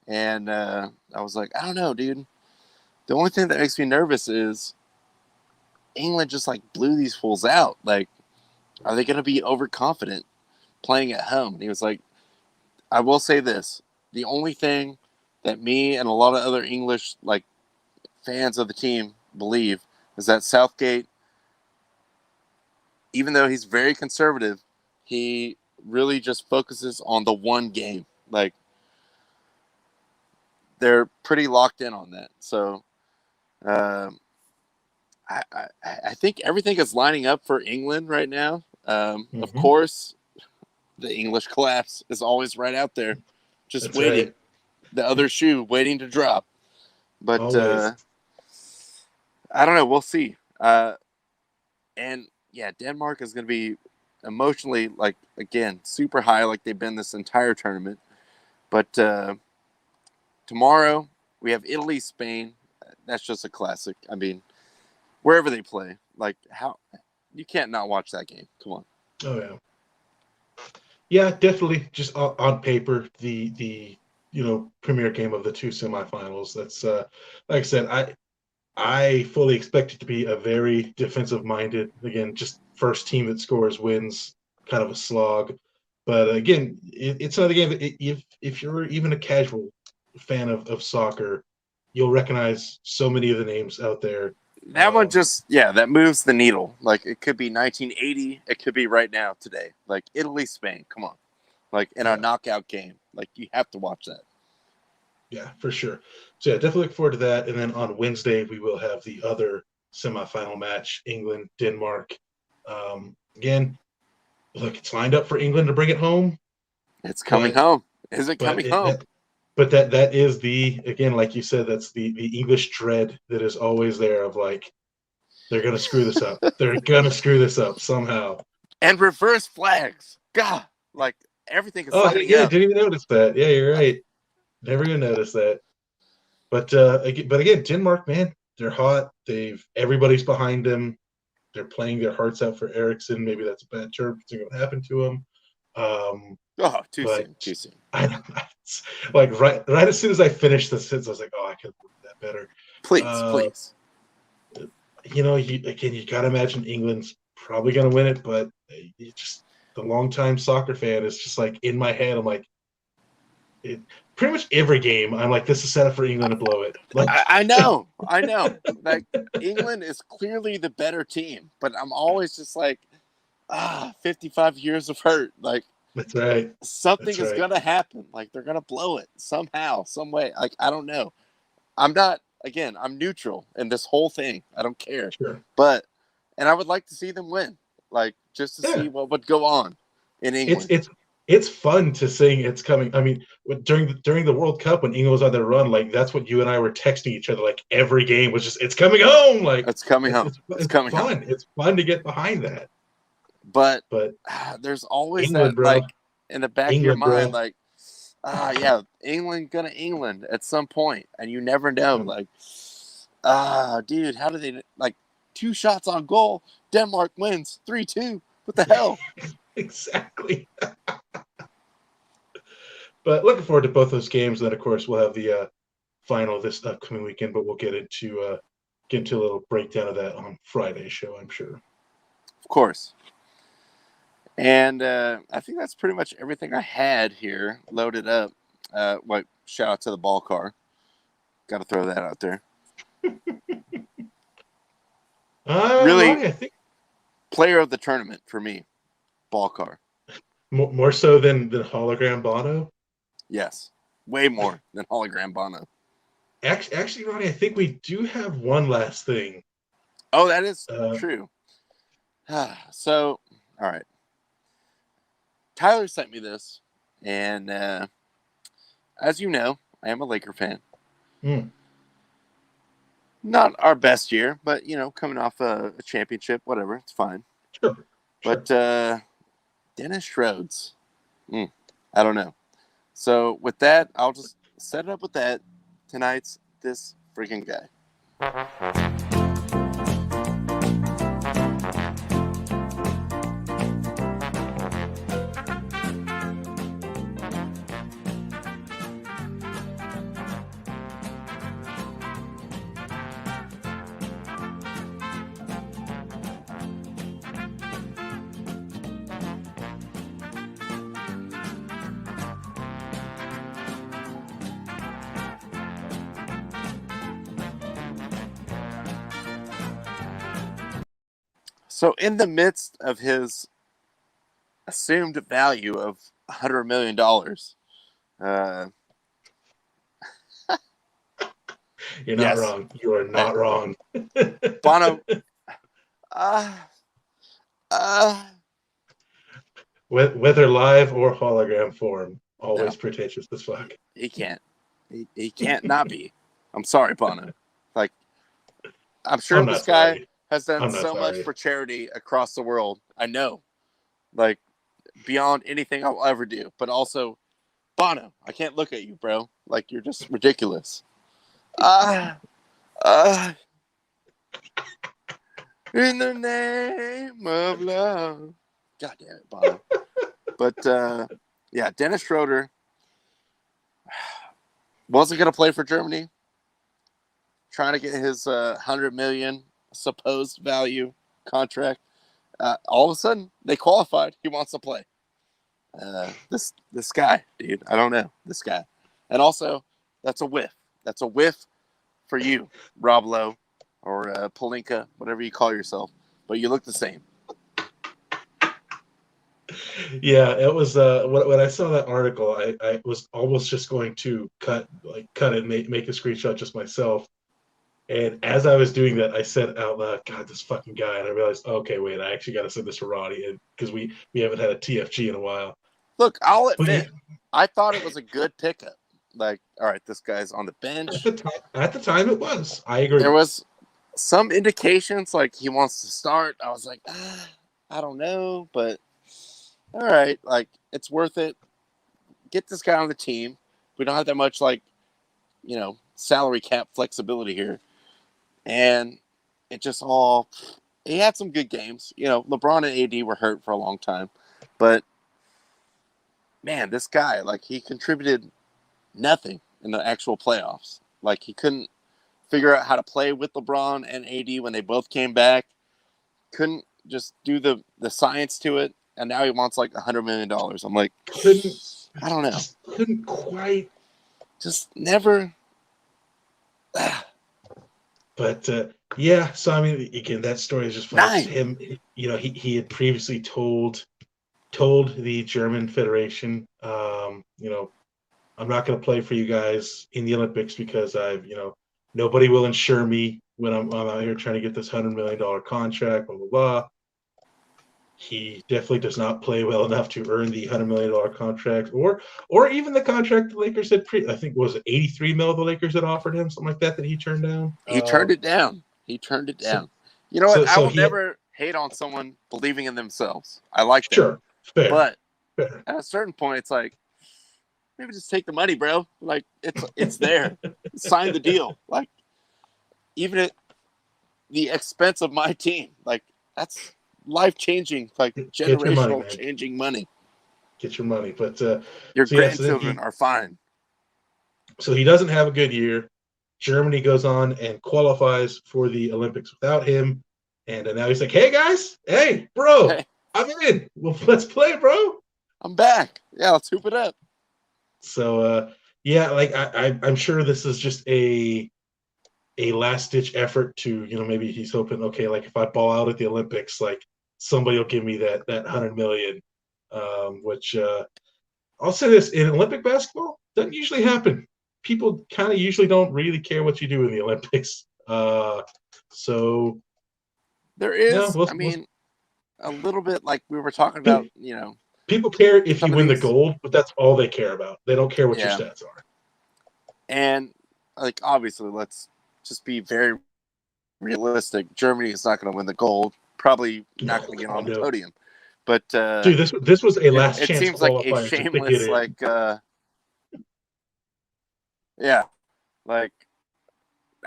[SPEAKER 2] And I was like, I don't know, dude. The only thing that makes me nervous is England just blew these fools out. Are they going to be overconfident playing at home? And he was like, I will say this. The only thing that me and a lot of other English fans of the team believe is that Southgate, even though he's very conservative, he really just focuses on the one game. They're pretty locked in on that. So I think everything is lining up for England right now. Of course, the English collapse is always right out there, just
[SPEAKER 1] That's
[SPEAKER 2] waiting.
[SPEAKER 1] Right.
[SPEAKER 2] The other shoe waiting to drop. But I don't know. We'll see. And yeah, Denmark is going to be emotionally, again, super high like they've been this entire tournament. But tomorrow we have Italy, Spain. That's just a classic. I mean, wherever they play, like how you can't not watch that game. Come on.
[SPEAKER 1] Oh yeah. Yeah, definitely. Just on paper, the premier game of the two semifinals. That's like I said, I fully expect it to be a very defensive minded. Again, just first team that scores wins, kind of a slog. But again, it's another game that if you're even a casual fan of soccer, you'll recognize so many of the names out there.
[SPEAKER 2] That one just, that moves the needle. Like, it could be 1980. It could be right now, today. Like, Italy, Spain. Come on. Like, in a knockout game. Like, you have to watch that.
[SPEAKER 1] Yeah, for sure. So, yeah, definitely look forward to that. And then on Wednesday, we will have the other semifinal match, England, Denmark. Again, look, it's lined up for England to bring it home.
[SPEAKER 2] It's coming home. Is it coming home?
[SPEAKER 1] But that is again, like you said, that's the English dread that is always there of like, they're going to screw this up. They're going to screw this up somehow.
[SPEAKER 2] And reverse flags. God, like everything is
[SPEAKER 1] lining up. Didn't even notice that. Yeah, you're right. Never going to notice that. But again, Denmark, man, they're hot. Everybody's behind them. They're playing their hearts out for Eriksson. Maybe that's a bad term. Something what happened to him.
[SPEAKER 2] Too soon.
[SPEAKER 1] Like right as soon as I finished the sentence, I was like, oh, I could have worded that better.
[SPEAKER 2] Please.
[SPEAKER 1] You got to imagine England's probably going to win it, but the longtime soccer fan is just like in my head. I'm like, pretty much every game, I'm like, this is set up for England to blow it. Like,
[SPEAKER 2] I know. Like, England is clearly the better team, but I'm always just like, 55 years of hurt. Like,
[SPEAKER 1] that's right.
[SPEAKER 2] Something is going to happen. Like, they're going to blow it somehow, some way. Like, I don't know. I'm neutral in this whole thing. I don't care.
[SPEAKER 1] Sure.
[SPEAKER 2] And I would like to see them win. Like, just to see what would go on in England.
[SPEAKER 1] It's fun to sing it's coming. I mean, during the World Cup when England was on their run, like that's what you and I were texting each other. Like every game was just, it's coming home. Like
[SPEAKER 2] it's coming home.
[SPEAKER 1] It's coming fun. Home. It's fun to get behind that.
[SPEAKER 2] But there's always England, that, like, in the back of your mind, like, England gonna England at some point, and you never know. Like, dude, how do they, like, 2 shots on goal? Denmark wins 3-2. What the hell?
[SPEAKER 1] Exactly. But looking forward to both those games. Then, of course, we'll have the final this upcoming weekend. But we'll get into a little breakdown of that on Friday's show, I'm sure.
[SPEAKER 2] Of course. And I think that's pretty much everything I had here loaded up. Shout out to the ball car. Got to throw that out there. Really,
[SPEAKER 1] I think
[SPEAKER 2] player of the tournament for me, ball car.
[SPEAKER 1] More so than hologram Bono.
[SPEAKER 2] Yes, way more than hologram Bono.
[SPEAKER 1] Actually, Ronnie, I think we do have one last thing.
[SPEAKER 2] Oh, that is true. So, all right. Tyler sent me this, and as you know, I am a Laker fan. Not our best year, but, coming off a championship, whatever, it's fine.
[SPEAKER 1] Sure.
[SPEAKER 2] But Dennis Schroeds, I don't know. So with that, I'll just set it up with that. Tonight's This Freaking Guy. So in the midst of his assumed value of $100 million,
[SPEAKER 1] you're not wrong. You are not wrong.
[SPEAKER 2] Bono,
[SPEAKER 1] whether live or hologram form, always pretentious as fuck.
[SPEAKER 2] He can't. He can't not be. I'm sorry, Bono. Like, I'm sure this guy has done so much for charity across the world. I know, like, beyond anything I'll ever do. But also, Bono, I can't look at you, bro. Like, you're just ridiculous. Ah, in the name of love. God damn it, Bono. But, yeah, Dennis Schroeder wasn't going to play for Germany. Trying to get his $100 million supposed value contract. All of a sudden, they qualified. He wants to play. This guy, dude. I don't know. This guy. And also, that's a whiff. That's a whiff for you, Rob Lowe, or Palinka, whatever you call yourself. But you look the same.
[SPEAKER 1] Yeah, it was when I saw that article, I was almost just going to cut it, make a screenshot just myself. And as I was doing that, I said out loud, "God, this fucking guy!" And I realized, okay, wait, I actually got to send this to Roddy because we haven't had a TFG in a while.
[SPEAKER 2] Look, I'll
[SPEAKER 1] But
[SPEAKER 2] admit, I thought it was a good pickup. Like, all right, this guy's on the bench.
[SPEAKER 1] at the time, it was. I agree.
[SPEAKER 2] There was some indications like he wants to start. I was like, I don't know, but all right, like it's worth it. Get this guy on the team. We don't have that much salary cap flexibility here. And it just all he had some good games. LeBron and AD were hurt for a long time. But man, this guy, like he contributed nothing in the actual playoffs. Like he couldn't figure out how to play with LeBron and AD when they both came back. Couldn't just do the science to it. And now he wants like $100 million. I'm like, I don't know.
[SPEAKER 1] Couldn't quite.
[SPEAKER 2] Just never.
[SPEAKER 1] But yeah, so I mean, again, that story is just funny. Him, he had previously told the German Federation, I'm not going to play for you guys in the Olympics because nobody will insure me when I'm out here trying to get this $100 million contract, blah blah blah. He definitely does not play well enough to earn the $100 million contract, or even the contract the Lakers had I think was it $83 million the Lakers had offered him, something like that he turned down.
[SPEAKER 2] He turned it down. So, you know what? I will never hate on someone believing in themselves. I like that.
[SPEAKER 1] Sure, fair.
[SPEAKER 2] But at a certain point, it's like maybe just take the money, bro. Like it's there. Sign the deal. Like even at the expense of my team, like that's life-changing, like generational changing money.
[SPEAKER 1] Get your money, but
[SPEAKER 2] your grandchildren are fine.
[SPEAKER 1] So he doesn't have a good year. Germany goes on and qualifies for the Olympics without him, and now he's like, "Hey guys, hey bro, I'm in. Well, let's play, bro.
[SPEAKER 2] I'm back. Yeah, let's hoop it up."
[SPEAKER 1] So yeah, like I'm sure this is just a last-ditch effort to maybe he's hoping, okay, like if I ball out at the Olympics, like somebody will give me that $100 million, which I'll say this, in Olympic basketball doesn't usually happen. People kind of usually don't really care what you do in the Olympics. So
[SPEAKER 2] there is, a little bit like we were talking about,
[SPEAKER 1] people care if you win the gold, but that's all they care about. They don't care what your stats are.
[SPEAKER 2] And like, obviously, let's just be very realistic. Germany is not going to win the gold. Probably not going to get on the podium. But
[SPEAKER 1] dude, this was a last chance.
[SPEAKER 2] It seems like a shameless, like, yeah, like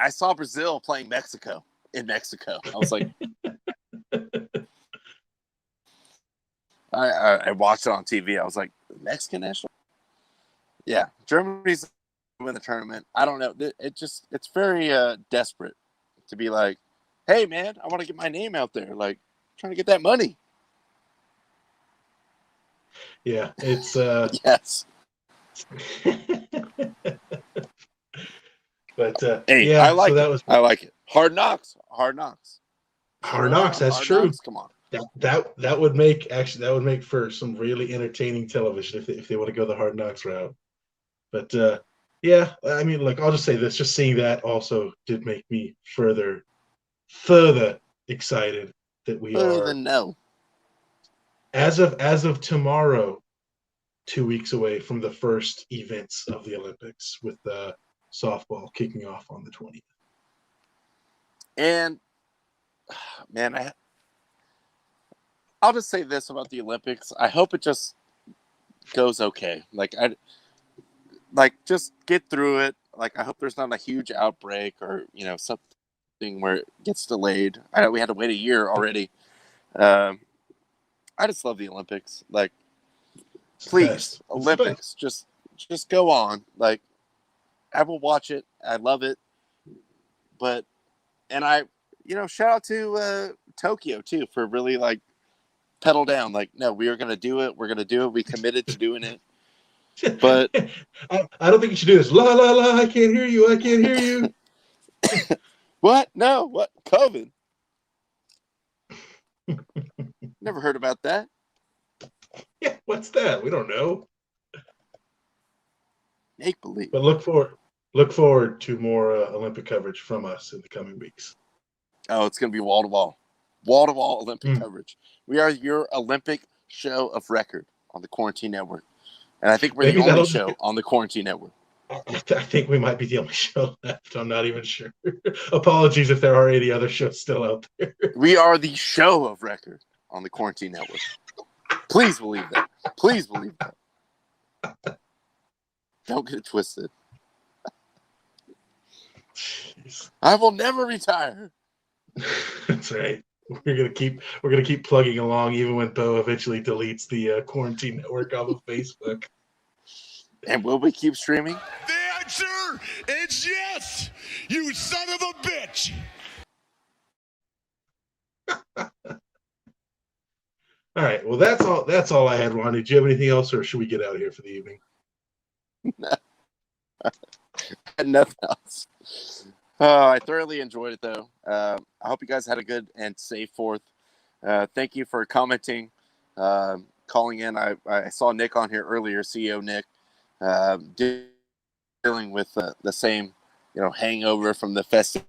[SPEAKER 2] I saw Brazil playing Mexico in Mexico. I was like, I watched it on TV. I was like, Mexican national. Yeah, Germany's win the tournament. I don't know. It's very desperate to be like, hey man, I want to get my name out there. Like, trying to get that money.
[SPEAKER 1] Yeah, it's
[SPEAKER 2] yes.
[SPEAKER 1] But
[SPEAKER 2] hey,
[SPEAKER 1] yeah,
[SPEAKER 2] I like it. I like it. Hard knocks.
[SPEAKER 1] That's true.
[SPEAKER 2] Knocks, come on.
[SPEAKER 1] That would make for some really entertaining television if they want to go the Hard Knocks route. But yeah, I mean, look, I'll just say this: just seeing that also did make me further excited that we are.
[SPEAKER 2] No.
[SPEAKER 1] As of tomorrow, 2 weeks away from the first events of the Olympics, with softball kicking off on the 20th.
[SPEAKER 2] And man, I'll just say this about the Olympics. I hope it just goes okay. Like like, just get through it. Like, I hope there's not a huge outbreak or, something where it gets delayed. I know we had to wait a year already. I just love the Olympics. Like, please, Olympics, just go on. Like, I will watch it. I love it. And I, shout out to Tokyo too for really like pedal down. Like, no, we are going to do it. We're going to do it. We committed to doing it. But
[SPEAKER 1] I don't think you should do this. La la la! I can't hear you. I can't hear you.
[SPEAKER 2] What? No. What? COVID? Never heard about that.
[SPEAKER 1] Yeah, what's that? We don't know.
[SPEAKER 2] Make believe.
[SPEAKER 1] But look forward to more Olympic coverage from us in the coming weeks.
[SPEAKER 2] Oh, it's going to be wall to wall Olympic coverage. We are your Olympic show of record on the Quarantine Network. And I think we're the only show on the Quarantine Network.
[SPEAKER 1] I think we might be the only show left. I'm not even sure. Apologies if there are any other shows still out there.
[SPEAKER 2] We are the show of record on the Quarantine Network. Please believe that. Please believe that. Don't get it twisted.
[SPEAKER 1] Jeez.
[SPEAKER 2] I will never retire.
[SPEAKER 1] That's right. We're gonna keep plugging along even when Bo eventually deletes the Quarantine Network off of Facebook.
[SPEAKER 2] And will we keep streaming?
[SPEAKER 3] The answer is yes, you son of a bitch.
[SPEAKER 1] All right. Well, that's all I had, Ron. Did you have anything else, or should we get out of here for the evening?
[SPEAKER 2] Nothing else. I thoroughly enjoyed it, though. I hope you guys had a good and safe 4th. Thank you for commenting, calling in. I saw Nick on here earlier, CEO Nick, dealing with the same, hangover from the festivities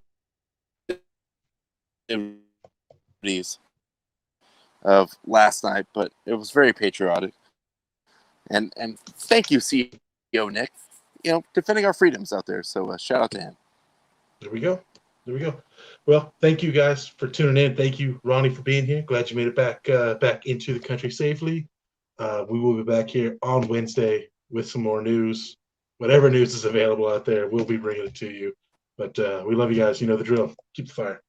[SPEAKER 2] of last night, but it was very patriotic. And thank you, CEO Nick, defending our freedoms out there. So shout out to him.
[SPEAKER 1] There we go. Well, thank you guys for tuning in. Thank you, Ronnie, for being here. Glad you made it back into the country safely. We will be back here on Wednesday with some more news. Whatever news is available out there, we'll be bringing it to you. But we love you guys. You know the drill. Keep the fire.